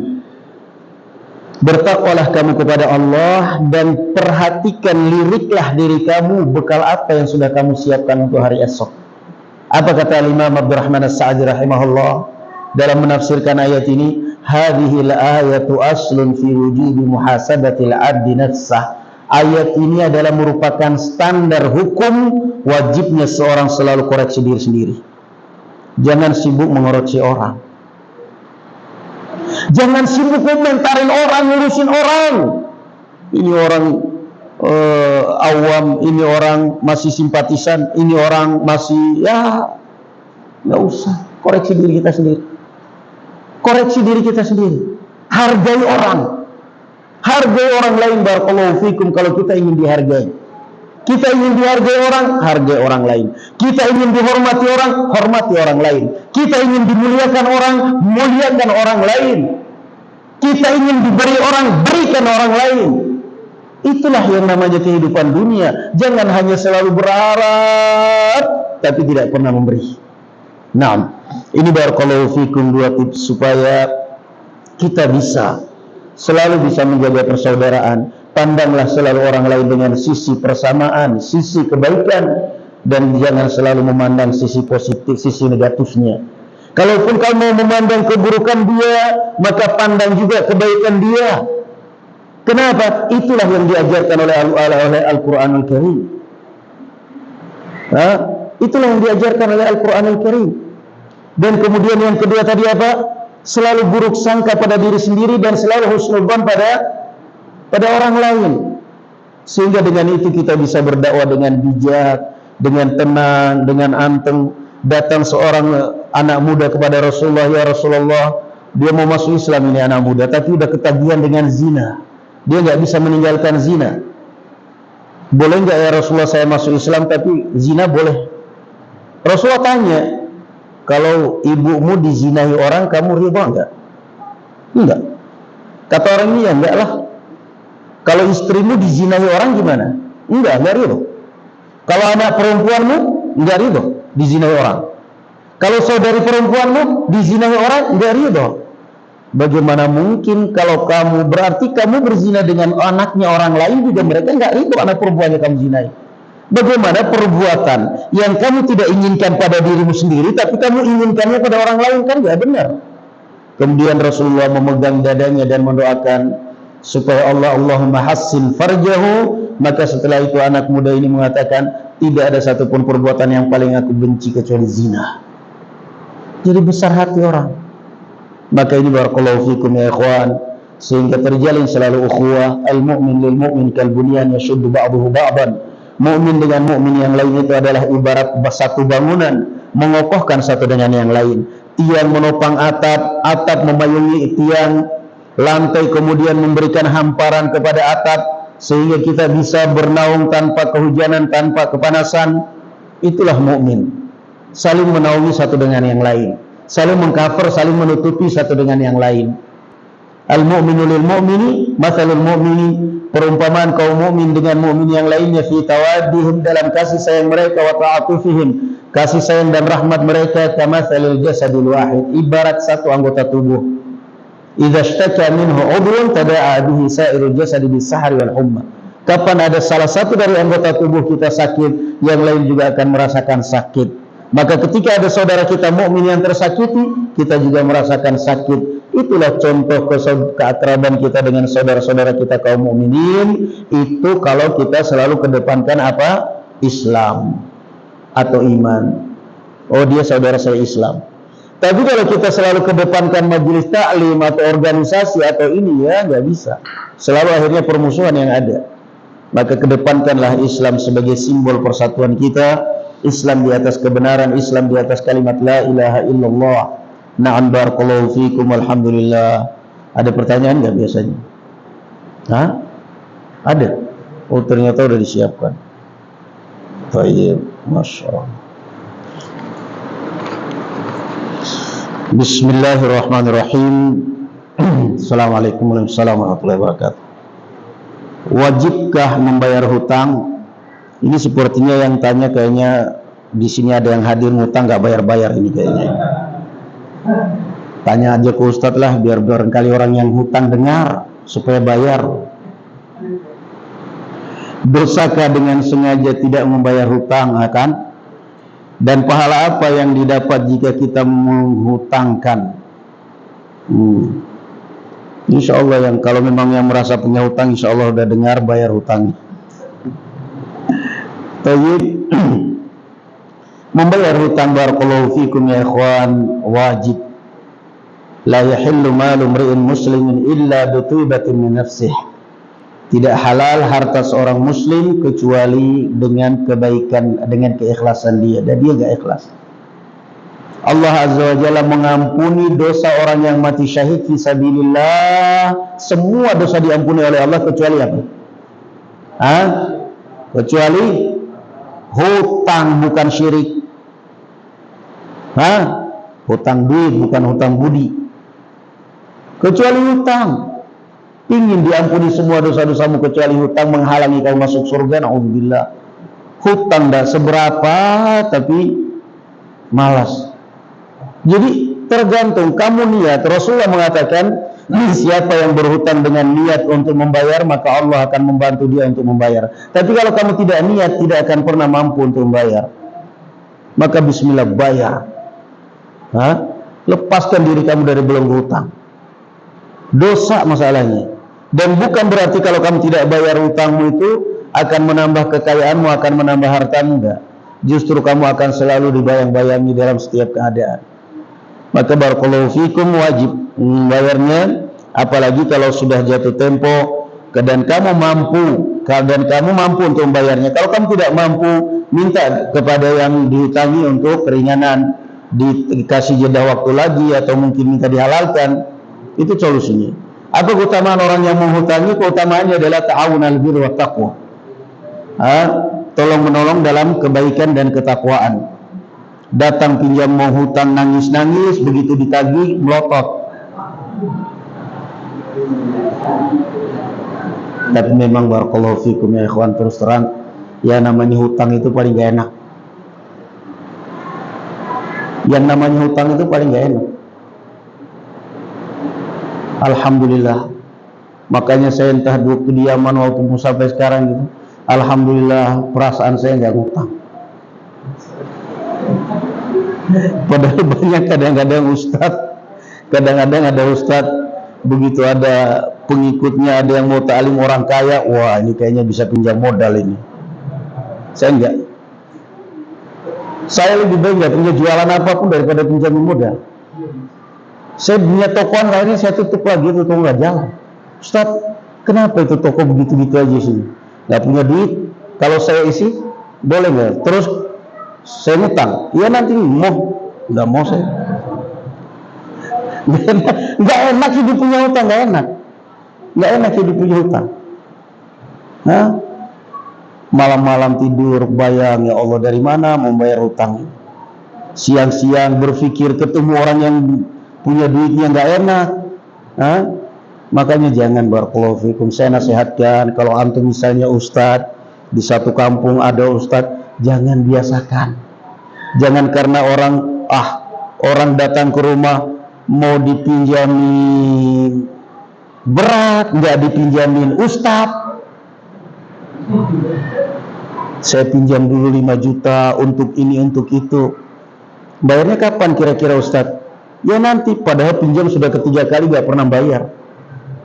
S2: bertakwalah kamu kepada Allah dan perhatikan, liriklah diri kamu bekal apa yang sudah kamu siapkan untuk hari esok. Apa kata Imam Abdurrahman As-Sa'di rahimahullah dalam menafsirkan ayat ini? Hadhil ayatu aslun fi wujubi muhasabatil 'abdi nafsah. Ayat ini adalah merupakan standar hukum wajibnya seorang selalu koreksi diri sendiri. Jangan sibuk mengoreksi orang. Jangan sibuk komentarin orang, ngurusin orang. Ini orang awam, ini orang masih simpatisan, ini orang masih nggak usah. Koreksi diri kita sendiri. Koreksi diri kita sendiri. Hargai orang. Hargai orang lain, barakallahu fikum. Kalau kita ingin dihargai, kita ingin dihargai orang, hargai orang lain. Kita ingin dihormati orang, hormati orang lain. Kita ingin dimuliakan orang, muliakan orang lain. Kita ingin diberi orang, berikan orang lain. Itulah yang namanya kehidupan dunia. Jangan hanya selalu berharap tapi tidak pernah memberi. Nah, ini barakallahu fikum, dua tips supaya kita selalu bisa menjaga persaudaraan. Pandanglah selalu orang lain dengan sisi persamaan, sisi kebaikan, dan jangan selalu memandang sisi positif, sisi negatifnya. Kalaupun kamu memandang keburukan dia, maka pandang juga kebaikan dia. Kenapa? Itulah yang diajarkan oleh Al-Quranul Karim. Itulah yang diajarkan oleh Al-Quranul Karim. Dan kemudian yang kedua tadi apa? Selalu buruk sangka pada diri sendiri dan selalu husnudzon pada orang lain. Sehingga dengan itu kita bisa berdakwah dengan bijak, dengan tenang, dengan anteng. Datang seorang anak muda kepada Rasulullah, ya Rasulullah, dia mau masuk Islam ini anak muda, tapi udah ketagihan dengan zina. Dia nggak bisa meninggalkan zina. Boleh nggak ya Rasulullah saya masuk Islam tapi zina boleh? Rasulullah tanya, kalau ibumu dizinahi orang, kamu ridha enggak? Enggak. Kata orang ini, ya enggak lah. Kalau istrimu dizinahi orang gimana? Enggak ridha. Kalau anak perempuanmu, enggak ridha dizinahi orang. Kalau saudari perempuanmu dizinahi orang, enggak ridha. Bagaimana mungkin kalau kamu, berarti kamu berzina dengan anaknya orang lain juga mereka enggak ridha anak perempuannya kamu zinahi. Bagaimana perbuatan yang kamu tidak inginkan pada dirimu sendiri tapi kamu inginkannya pada orang lain, kan tidak benar. Kemudian Rasulullah memegang dadanya dan mendoakan supaya Allahumma hassin farjahu. Maka setelah itu anak muda ini mengatakan, tidak ada satupun perbuatan yang paling aku benci kecuali zina. Jadi besar hati orang. Maka ini barakallahu fikum ya ikhwan, sehingga terjalin selalu ukhuwah. Al-mu'min lil mu'min kal bunyan yashuddu ba'dahu ba'dan. Mukmin dengan mukmin yang lain itu adalah ibarat satu bangunan, mengokohkan satu dengan yang lain. Tiang menopang atap, atap memayungi tiang, lantai kemudian memberikan hamparan kepada atap, sehingga kita bisa bernaung tanpa kehujanan, tanpa kepanasan. Itulah mukmin, saling menaungi satu dengan yang lain, saling mengcover, saling menutupi satu dengan yang lain. Al-mu'minu lil mu'mini mathalul mu'mini, perumpamaan kaum mukmin dengan mukmin yang lainnya, fi tawaddihim, dalam kasih sayang mereka, wa ta'atufihim, kasih sayang dan rahmat mereka, kamathalil jasadil wahid, ibarat satu anggota tubuh. Idza ishtaka minhu 'udwun tada'a bihi sa'irul jasadi bis-sahri wal humma. Kapan ada salah satu dari anggota tubuh kita sakit, yang lain juga akan merasakan sakit. Maka ketika ada saudara kita mukmin yang tersakiti, kita juga merasakan sakit. Itulah contoh keakraban kita dengan saudara-saudara kita kaum mukminin. Itu kalau kita selalu kedepankan apa? Islam atau iman. Oh, dia saudara saya Islam. Tapi kalau kita selalu kedepankan majelis taklim atau organisasi atau ini, ya nggak bisa. Selalu akhirnya permusuhan yang ada. Maka kedepankanlah Islam sebagai simbol persatuan kita. Islam di atas kebenaran, Islam di atas kalimat la ilaha illallah. Na'am, barakallahu fikum, alhamdulillah. Ada pertanyaan nggak biasanya? Hah? Ada? Oh, ternyata udah disiapkan. Baik, masya Allah. Bismillahirrahmanirrahim. Assalamualaikum warahmatullahi wabarakatuh. Wajibkah membayar hutang? Ini sepertinya yang tanya kayaknya di sini ada yang hadir hutang nggak bayar-bayar ini kayaknya. Tanya aja ke Ustadz lah, biar barangkali orang yang hutang dengar supaya bayar. Dosakah dengan sengaja tidak membayar hutang, kan? Dan pahala apa yang didapat jika kita menghutangkan? Insya Allah, yang kalau memang yang merasa punya hutang, insya Allah udah dengar, bayar hutangnya. Tayyib. Membayar hutang, barakallahu fikum ya ikhwan, wajib. La yahillu malu mri'in muslimin illa dutubatin min nafsih. Tidak halal harta seorang muslim kecuali dengan kebaikan, dengan keikhlasan dia, dan dia enggak ikhlas. Allah Azza wa Jalla mengampuni dosa orang yang mati syahid fi sabilillah. Semua dosa diampuni oleh Allah kecuali apa? Kecuali hutang, bukan syirik. Hutang duit, bukan hutang budi. Kecuali hutang. Ingin diampuni semua dosa-dosamu kecuali hutang, menghalangi kau masuk surga, na'udzubillah. Hutang dah seberapa tapi malas. Jadi tergantung kamu niat. Rasulullah mengatakan, siapa yang berhutang dengan niat untuk membayar, maka Allah akan membantu dia untuk membayar. Tapi kalau kamu tidak niat, tidak akan pernah mampu untuk membayar. Maka bismillah, bayar. Lepaskan diri kamu dari belenggu hutang. Dosa masalahnya. Dan bukan berarti kalau kamu tidak bayar hutangmu itu akan menambah kekayaanmu, akan menambah hartamu, enggak. Justru kamu akan selalu dibayang-bayangi dalam setiap keadaan. Maka barakallahu fikum, wajib membayarnya, apalagi kalau sudah jatuh tempo dan kamu mampu untuk membayarnya. Kalau kamu tidak mampu, minta kepada yang dihutangi untuk keringanan, dikasih jeda waktu lagi, atau mungkin minta dihalalkan. Itu solusinya. Apa keutamaan orang yang menghutangi? Keutamaannya adalah ta'awunal birri wat taqwa. Tolong menolong dalam kebaikan dan ketakwaan. Datang pinjam mau hutang, nangis-nangis, begitu ditagih melotot. Tapi memang barakallahu fikum ya ikhwan, terus terang ya, namanya hutang itu paling gak enak. Yang namanya hutang itu paling gak enak. Alhamdulillah. Makanya saya entah dua kediaman waktu sampai sekarang gitu, alhamdulillah perasaan saya nggak ngutang. Padahal banyak kadang-kadang ada ustadz begitu ada pengikutnya, ada yang mau ta'lim orang kaya, wah ini kayaknya bisa pinjam modal ini. Saya enggak. Saya lebih baik nggak punya jualan apapun daripada pinjam modal. Saya punya toko, akhirnya saya tutup lagi, itu toko nggak jalan. Ustaz, kenapa itu toko begitu-begitu aja sih? Nggak punya duit. Kalau saya isi, boleh nggak? Terus saya ngutang. Ya nanti mau, nggak mau saya. Nggak enak hidup punya hutang, nggak enak. Nggak enak hidup punya hutang. Malam-malam tidur bayang, ya Allah dari mana mau bayar hutang? Siang-siang berpikir ketemu orang yang punya duitnya nggak enak, Makanya jangan, barakallahu fikum, saya nasihatkan, kalau antum misalnya ustadz, di satu kampung ada ustadz, jangan biasakan. Jangan karena orang datang ke rumah mau dipinjamin berat, nggak dipinjamin ustadz, saya pinjam dulu 5 juta untuk ini untuk itu, bayarnya kapan kira-kira ustadz? Ya nanti, padahal pinjam sudah ketiga kali nggak pernah bayar.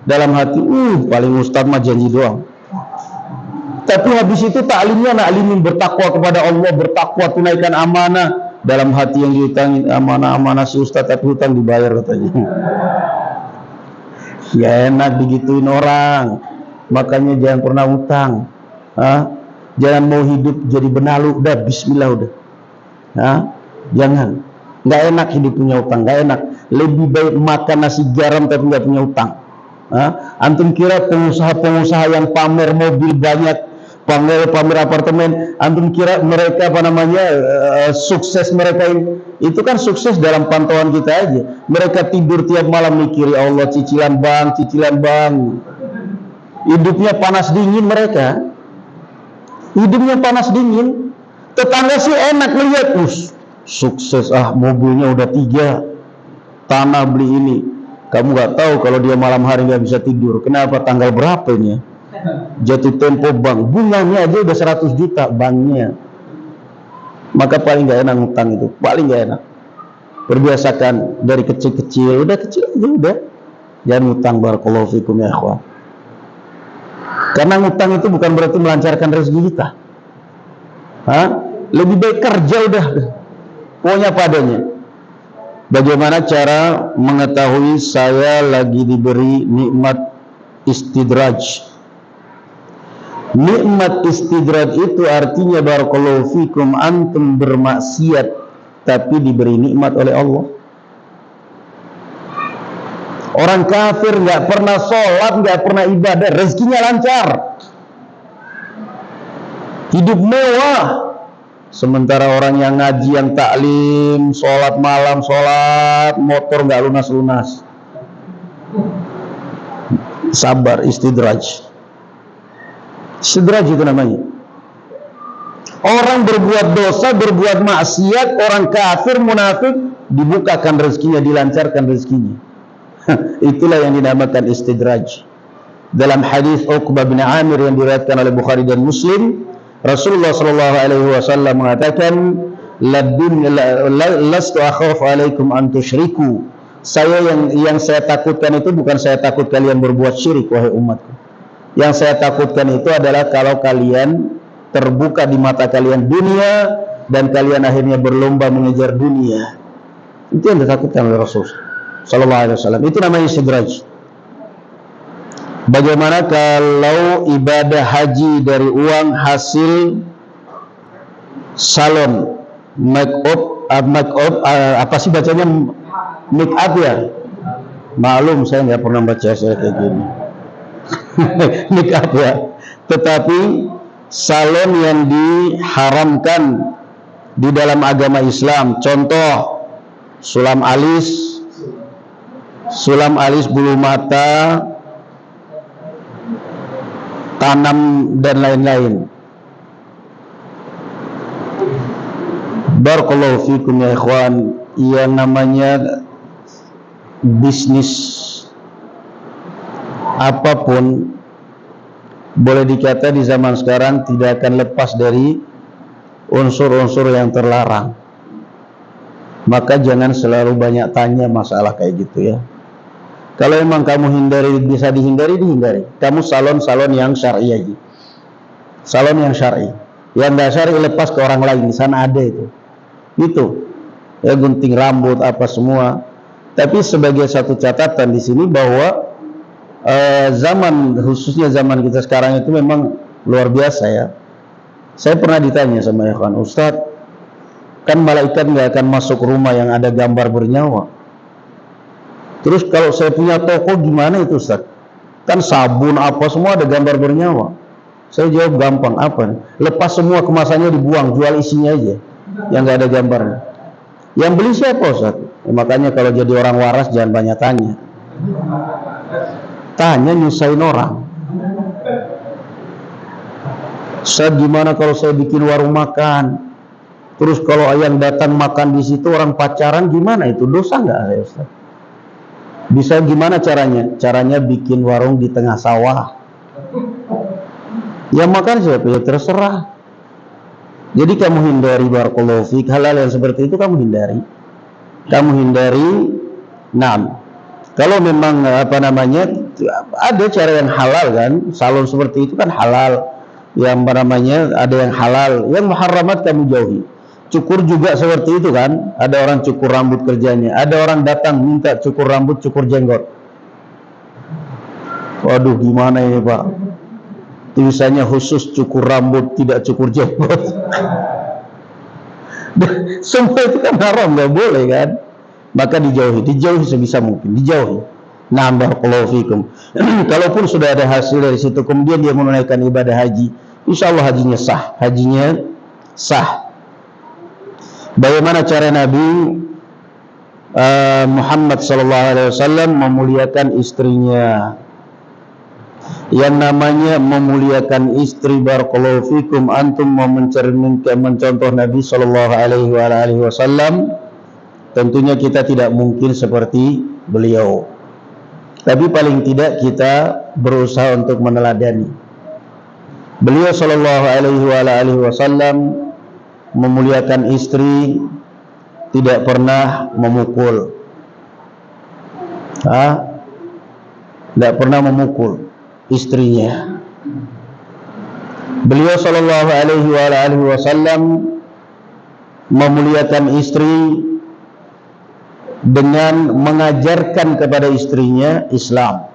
S2: Dalam hati, paling ustadz mah janji doang. Tapi habis itu taklimnya naklimin bertakwa kepada Allah, bertakwa, tunaikan amanah. Dalam hati yang diutangi, amanah-amanah si ustadz, tapi hutang dibayar katanya. Ya enak digituin orang. Makanya jangan pernah utang. Jangan mau hidup jadi benalu, udah bismillah udah. Jangan. Nggak enak hidup punya utang, nggak enak. Lebih baik makan nasi garam tapi nggak punya utang. Antum kira pengusaha-pengusaha yang pamer mobil banyak, pamer apartemen, antum kira mereka sukses mereka ini? Itu kan sukses dalam pantauan kita aja. Mereka tidur tiap malam mikir, ya Allah, cicilan bank. Hidupnya panas dingin mereka. Hidupnya panas dingin. Tetangga sih enak lihat, sukses, mobilnya udah 3, tanah beli ini. Kamu nggak tahu kalau dia malam hari nggak bisa tidur. Kenapa? Tanggal berapa ini? Jatuh tempo bank, bunganya aja udah 100 juta banknya. Maka paling nggak enak ngutang itu, paling nggak enak. Perbiasakan dari kecil-kecil, udah kecil aja udah. Jangan ngutang, barakallahu fikum ya ikhwan. Karena ngutang itu bukan berarti melancarkan rezeki kita. Lebih baik kerja udah. Pokoknya padanya. Bagaimana cara mengetahui saya lagi diberi nikmat istidraj? Nikmat istidraj itu artinya, barakallahu fikum, antum bermaksiat tapi diberi nikmat oleh Allah. Orang kafir nggak pernah sholat, nggak pernah ibadah, rezekinya lancar, hidup mewah. Sementara orang yang ngaji, yang taklim, sholat malam, sholat, motor nggak lunas-lunas. Sabar, istidraj. Istidraj itu namanya. Orang berbuat dosa, berbuat maksiat, orang kafir, munafik, dibukakan rezekinya, dilancarkan rezekinya. Itulah yang dinamakan istidraj. Dalam hadis Uqbah bin Amir yang diriwayatkan oleh Bukhari dan Muslim, Rasulullah sallallahu alaihi wasallam mengatakan, lastu akhafu alaikum an tusyriku. Yang saya takutkan itu bukan saya takut kalian berbuat syirik, wahai umatku. Yang saya takutkan itu adalah kalau kalian terbuka di mata kalian dunia dan kalian akhirnya berlomba mengejar dunia. Itu yang ditakutkan oleh Rasul sallallahu alaihi wasallam. Itu namanya istidraj. Bagaimana kalau ibadah haji dari uang hasil salon make up, apa sih bacanya, make up ya? Maklum saya nggak pernah baca saya kayak gini. Make up ya. Tetapi salon yang diharamkan di dalam agama Islam, contoh sulam alis, bulu mata, tanam dan lain-lain. Barakallahu fikum ya ikhwan. Yang namanya bisnis apapun boleh dikata di zaman sekarang tidak akan lepas dari unsur-unsur yang terlarang. Maka jangan selalu banyak tanya masalah kayak gitu ya. Kalau emang kamu hindari, bisa dihindari, dihindari. Kamu salon-salon yang syar'i aja. Salon yang syar'i. Yang nggak syar'i lepas ke orang lain, di sana ada itu. Itu. Ya, gunting rambut apa semua. Tapi sebagai satu catatan di sini bahwa khususnya zaman kita sekarang itu memang luar biasa ya. Saya pernah ditanya sama ikhwan, Ustadz, kan malaikat nggak akan masuk rumah yang ada gambar bernyawa. Terus kalau saya punya toko gimana itu Ustaz? Kan sabun apa semua ada gambar bernyawa. Saya jawab gampang, apa? Lepas semua kemasannya dibuang, jual isinya aja, yang nggak ada gambarnya. Yang beli siapa Ustaz? Makanya kalau jadi orang waras jangan banyak tanya. Tanya nyusahin orang. Ustaz, gimana kalau saya bikin warung makan? Terus kalau yang datang makan di situ orang pacaran, gimana itu? Dosa nggak saya, Ustaz? Bisa gimana caranya? Caranya bikin warung di tengah sawah. Yang makan siapa? Ya terserah. Jadi kamu hindari barakallahu fik, hal-hal yang seperti itu kamu hindari. Kamu hindari. Nah, kalau memang ada cara yang halal kan, salon seperti itu kan halal. Yang ada yang halal, yang muharramat kamu jauhi. Cukur juga seperti itu kan, ada orang cukur rambut kerjanya, ada orang datang minta cukur rambut, cukur jenggot. Waduh, gimana ini Pak? Tulisannya khusus cukur rambut, tidak cukur jenggot. Semua itu kan haram, nggak boleh kan? Maka dijauhi sebisa mungkin, dijauhi. Nah, barakallahu fikum. Kalaupun sudah ada hasil dari situ, kemudian dia menunaikan ibadah haji, insya Allah hajinya sah. Bagaimana cara Nabi Muhammad SAW memuliakan istrinya? Yang namanya memuliakan istri, barakallahu fikum, antum mau mencontoh Nabi SAW, tentunya kita tidak mungkin seperti beliau, tapi paling tidak kita berusaha untuk meneladani. Beliau SAW memuliakan istri, tidak pernah memukul. Tidak pernah memukul istrinya. Beliau SAW memuliakan istri dengan mengajarkan kepada istrinya Islam.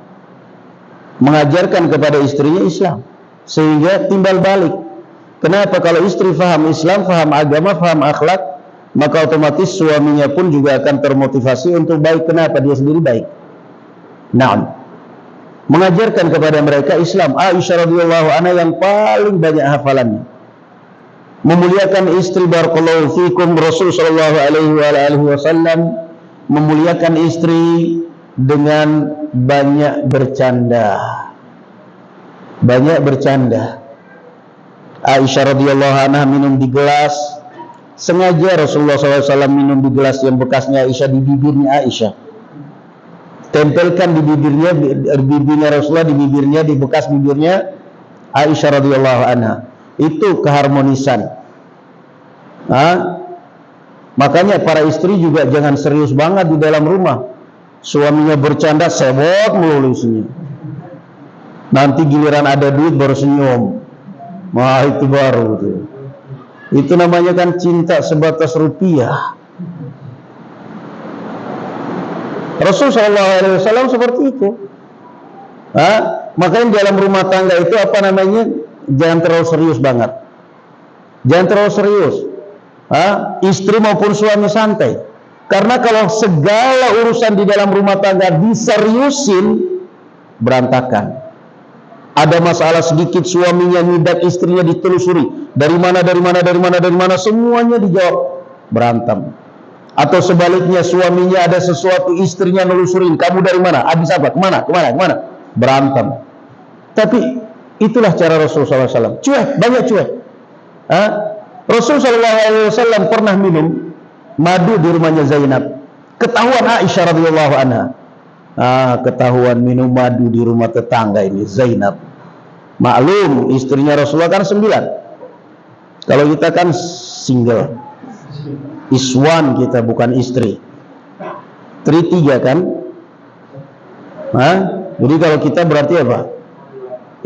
S2: Mengajarkan kepada istrinya Islam, sehingga timbal balik. Kenapa? Kalau istri faham Islam, faham agama, faham akhlak, maka otomatis suaminya pun juga akan termotivasi untuk baik. Kenapa? Dia sendiri baik. Nah, mengajarkan kepada mereka Islam. Aisyah radhiyallahu anha yang paling banyak hafalannya. Memuliakan istri, barakallahu fikum. Rasul sallallahu alaihi wasallam memuliakan istri dengan banyak bercanda. Banyak bercanda. Aisyah radhiyallahu anha minum di gelas, sengaja Rasulullah SAW minum di gelas yang bekasnya Aisyah di bibirnya Aisyah. Tempelkan di bibirnya Rasulullah, di bibirnya, di bekas bibirnya Aisyah radhiyallahu anha. Itu keharmonisan. Makanya para istri juga jangan serius banget di dalam rumah. Suaminya bercanda, sebot melulu isinya. Nanti giliran ada duit baru senyum. Wah, itu baru tuh. Itu namanya kan cinta sebatas rupiah. Rasul SAW seperti itu. Makanya dalam rumah tangga itu jangan terlalu serius banget. Jangan terlalu serius. Istri maupun suami santai. Karena kalau segala urusan di dalam rumah tangga diseriusin, berantakan. Ada masalah sedikit, suaminya nyidak, istrinya ditelusuri. Dari mana, semuanya dijawab. Berantem. Atau sebaliknya, suaminya ada sesuatu, istrinya nelusurin. Kamu dari mana? Habis apa? Kemana? Berantem. Tapi itulah cara Rasul SAW. Cuek, banyak cuek. Rasul SAW pernah minum madu di rumahnya Zainab. Ketahuan Aisyah radhiyallahu anha. Ketahuan minum madu di rumah tetangga ini Zainab. Maklum, istrinya Rasulullah kan 9. Kalau kita kan single, iswan kita, bukan istri. 3 kan? Jadi kalau kita berarti apa?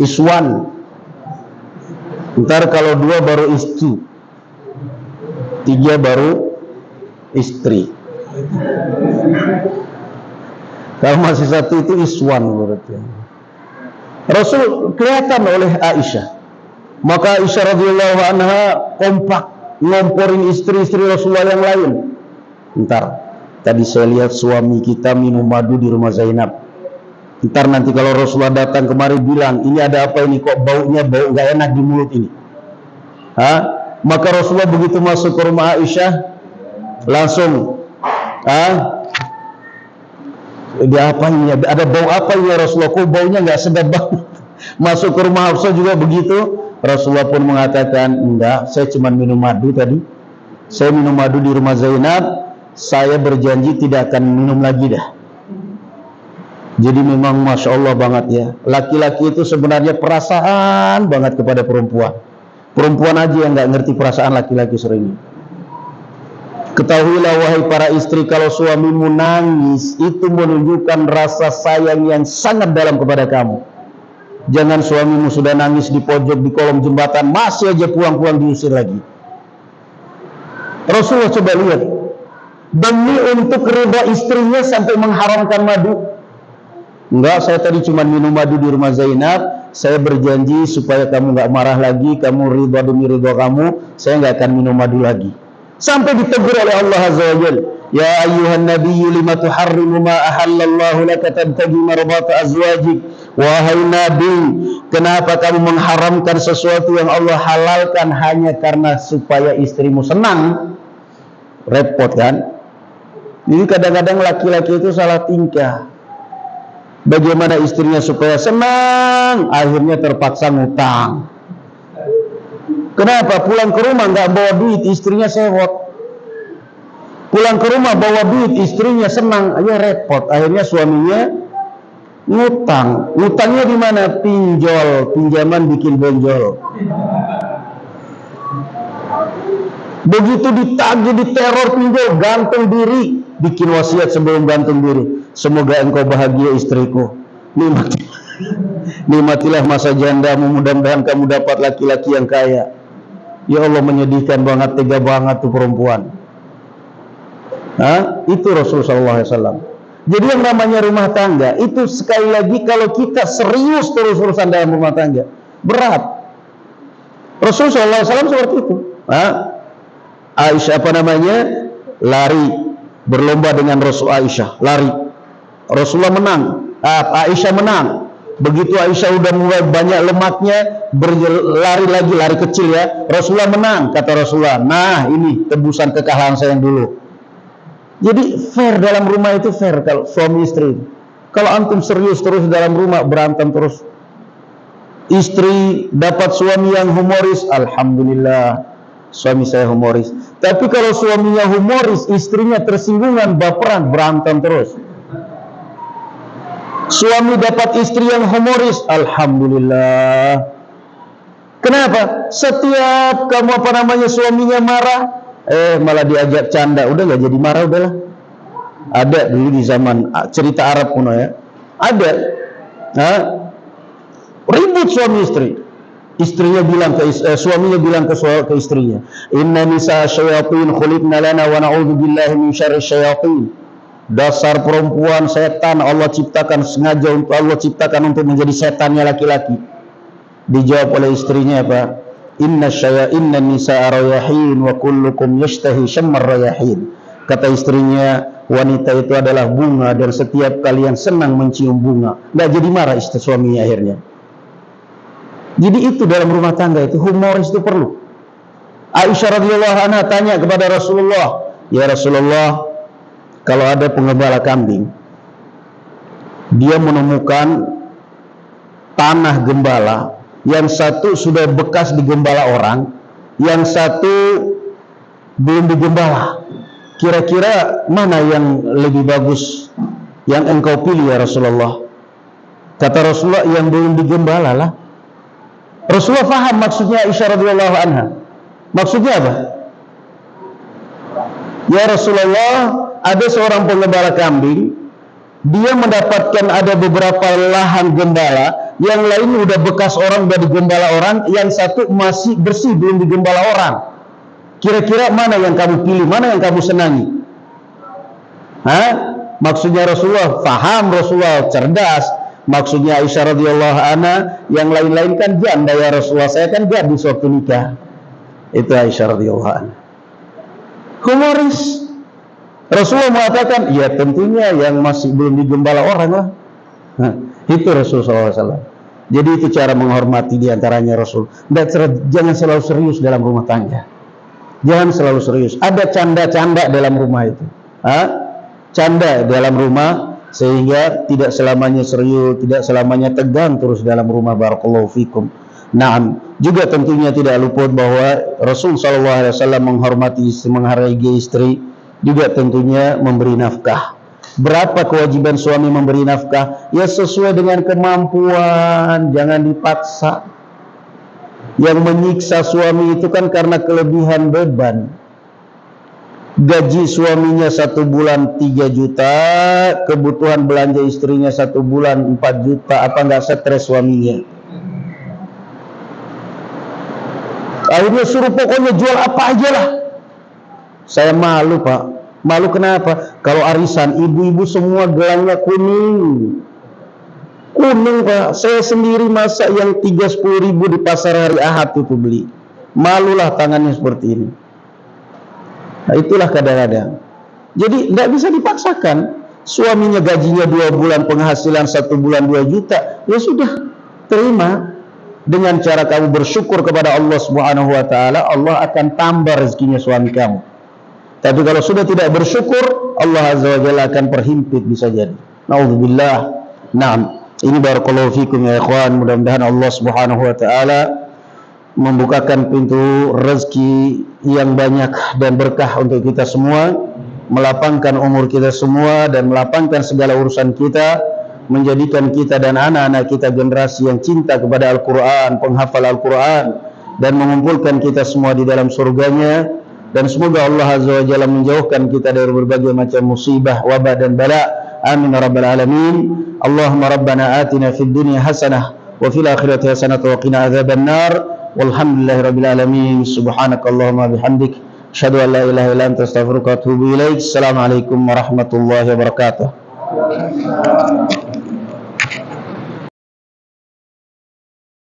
S2: Iswan. Ntar kalau 2 baru istri, 3 baru istri. Kalau masih 1 itu iswan berarti. Rasul kelihatan oleh Aisyah. Maka Aisyah radhiyallahu anha kompak ngomporin istri-istri Rasulullah yang lain. Ntar, tadi saya lihat suami kita minum madu di rumah Zainab. Ntar nanti kalau Rasulullah datang kemari bilang, ini ada apa ini, kok baunya bau gak enak di mulut ini. Maka Rasulullah begitu masuk ke rumah Aisyah, langsung Dia apa ini? Ada bau apa ya Rasulullah? Kok baunya nggak sedap banget? Masuk ke rumah Hafsah juga begitu. Rasulullah pun mengatakan, enggak, saya cuma minum madu tadi. Saya minum madu di rumah Zainab. Saya berjanji tidak akan minum lagi dah. Jadi memang Masya Allah banget ya. Laki-laki itu sebenarnya perasaan banget kepada perempuan. Perempuan aja yang nggak ngerti perasaan laki-laki seringnya. Ketahuilah wahai para istri, kalau suamimu nangis, itu menunjukkan rasa sayang yang sangat dalam kepada kamu. Jangan suamimu sudah nangis di pojok di kolong jembatan, masih aja pulang-pulang diusir lagi. Rasulullah coba lihat, demi untuk ridha istrinya sampai mengharamkan madu. Enggak, saya tadi cuma minum madu di rumah Zainab. Saya berjanji supaya kamu nggak marah lagi, kamu ridha demi ridha kamu, saya nggak akan minum madu lagi. Sampai ditegur oleh Allah Azza wa Jalla, ya ayyuhan nabiyyu lima tuharrimu ma ahallallahu laka tabtaghi mardata azwajik. Wahai Nabi, kenapa kamu mengharamkan sesuatu yang Allah halalkan hanya karena supaya istrimu senang? Repot kan? Jadi kadang-kadang laki-laki itu salah tingkah. Bagaimana istrinya supaya senang, akhirnya terpaksa ngutang. Kenapa? Pulang ke rumah nggak bawa duit, istrinya sewot. Pulang ke rumah bawa duit, istrinya senang, aja repot. Akhirnya suaminya ngutang. Ngutangnya di mana? Pinjol, pinjaman bikin bonjol. Begitu ditagih, diteror pinjol, gantung diri, bikin wasiat sebelum gantung diri. Semoga engkau bahagia istriku. Nikmatilah masa jandamu, mudah-mudahan kamu dapat laki-laki yang kaya. Ya Allah, menyedihkan banget, tega banget tuh perempuan. Itu Rasulullah SAW. Jadi yang namanya rumah tangga itu sekali lagi kalau kita serius terus-terusan dalam rumah tangga berat. Rasulullah SAW seperti itu. Aisyah lari berlomba dengan Rasul Aisyah, lari. Rasulullah menang, Aisyah menang. Begitu Aisyah udah mulai banyak lemaknya, berlari lagi, lari kecil ya. Rasulullah menang, kata Rasulullah. Nah, ini tebusan kekalahan saya yang dulu. Jadi fair dalam rumah itu fair kalau suami istri. Kalau antum serius terus dalam rumah, berantem terus. Istri dapat suami yang humoris, alhamdulillah, suami saya humoris. Tapi kalau suaminya humoris, istrinya tersinggungan, baperan, berantem terus. Suami dapat istri yang humoris, alhamdulillah. Kenapa? Setiap kamu suaminya marah, malah diajak canda, udah nggak jadi marah, udahlah. Ada dulu di zaman cerita Arab kuno ya, ada ribut suami istri. Istrinya bilang suaminya bilang ke istrinya, inna nisa syayatin khuliqna lana wa na'udzu billahi min syarri syayatin. Dasar perempuan setan, Allah ciptakan sengaja untuk Allah ciptakan untuk menjadi setannya laki-laki. Dijawab oleh istrinya apa? Inna nisa rayahin wa kullukum yashtahi syammar rayahin. Kata istrinya, wanita itu adalah bunga dan setiap kalian senang mencium bunga. Nggak jadi marah istri suaminya akhirnya. Jadi itu dalam rumah tangga itu humoris itu perlu. Aisyah radhiyallahu anha tanya kepada Rasulullah, ya Rasulullah, kalau ada pengembala kambing, dia menemukan tanah gembala, yang satu sudah bekas digembala orang, yang satu belum digembala. Kira-kira mana yang lebih bagus yang engkau pilih ya Rasulullah? Kata Rasulullah, yang belum digembala lah. Rasulullah faham maksudnya Aisyah radhiyallahu anha. Maksudnya apa? Ya Rasulullah, ada seorang pengembala kambing, dia mendapatkan ada beberapa lahan gembala, yang lain udah bekas orang, udah digembala orang, yang satu masih bersih, belum digembala orang. Kira-kira mana yang kamu pilih, mana yang kamu senangi? Maksudnya Rasulullah, faham Rasulullah, cerdas. Maksudnya Aisyah radhiyallahu anha, yang lain-lain kan janda ya Rasulullah, saya kan gadis waktu nikah. Itu Aisyah radhiyallahu anha. Humoris. Rasulullah mengatakan, ya tentunya yang masih belum digembala orang lah. Itu Rasulullah SAW. Jadi itu cara menghormati diantaranya Rasul. Jangan selalu serius dalam rumah tangga. Jangan selalu serius. Ada canda-canda dalam rumah itu. Canda dalam rumah sehingga tidak selamanya serius, tidak selamanya tegang terus dalam rumah. Barakallahu fikum. Naam, juga tentunya tidak luput bahwa Rasul sallallahu alaihi wasallam menghormati istri, menghargai istri, juga tentunya memberi nafkah. Berapa kewajiban suami memberi nafkah? Ya sesuai dengan kemampuan, jangan dipaksa. Yang menyiksa suami itu kan karena kelebihan beban. Gaji suaminya 1 bulan 3 juta, kebutuhan belanja istrinya 1 bulan 4 juta, apa nggak stres suaminya? Akhirnya suruh pokoknya jual apa aja lah. Saya malu, Pak. Malu kenapa? Kalau arisan, ibu-ibu semua gelangnya kuning. Kuning, Pak. Saya sendiri masa yang 3-10 ribu di pasar hari Ahad itu beli. Malulah tangannya seperti ini. Nah, itulah kadang-kadang. Jadi tidak bisa dipaksakan. Suaminya gajinya 2 bulan, penghasilan 1 bulan 2 juta, ya sudah, terima. Dengan cara kamu bersyukur kepada Allah Subhanahu wa taala, Allah akan tambah rezekinya suami kamu. Tapi kalau sudah tidak bersyukur, Allah Azza wa Jalla akan perhimpit, bisa jadi. Nauzubillah. Naam. Ini barakallahu fikum ya ikhwan. Mudah-mudahan Allah Subhanahu wa taala membukakan pintu rezeki yang banyak dan berkah untuk kita semua, melapangkan umur kita semua dan melapangkan segala urusan kita, menjadikan kita dan anak-anak kita generasi yang cinta kepada Al-Quran, penghafal Al-Quran, dan mengumpulkan kita semua di dalam surganya. Dan semoga Allah Azza wa Jalla menjauhkan kita dari berbagai macam musibah, wabah dan bala. Amin ya rabbal alamin. Allahumma rabbana atina fid dunya hasanah wa fil akhirati hasanah wa qina adzabannar. Walhamdulillahi rabbil alamin. Subhanakallahumma bihamdik, asyhadu an la ilaha illa anta astaghfiruka wa atubu ilaik. Assalamualaikum warahmatullahi wabarakatuh.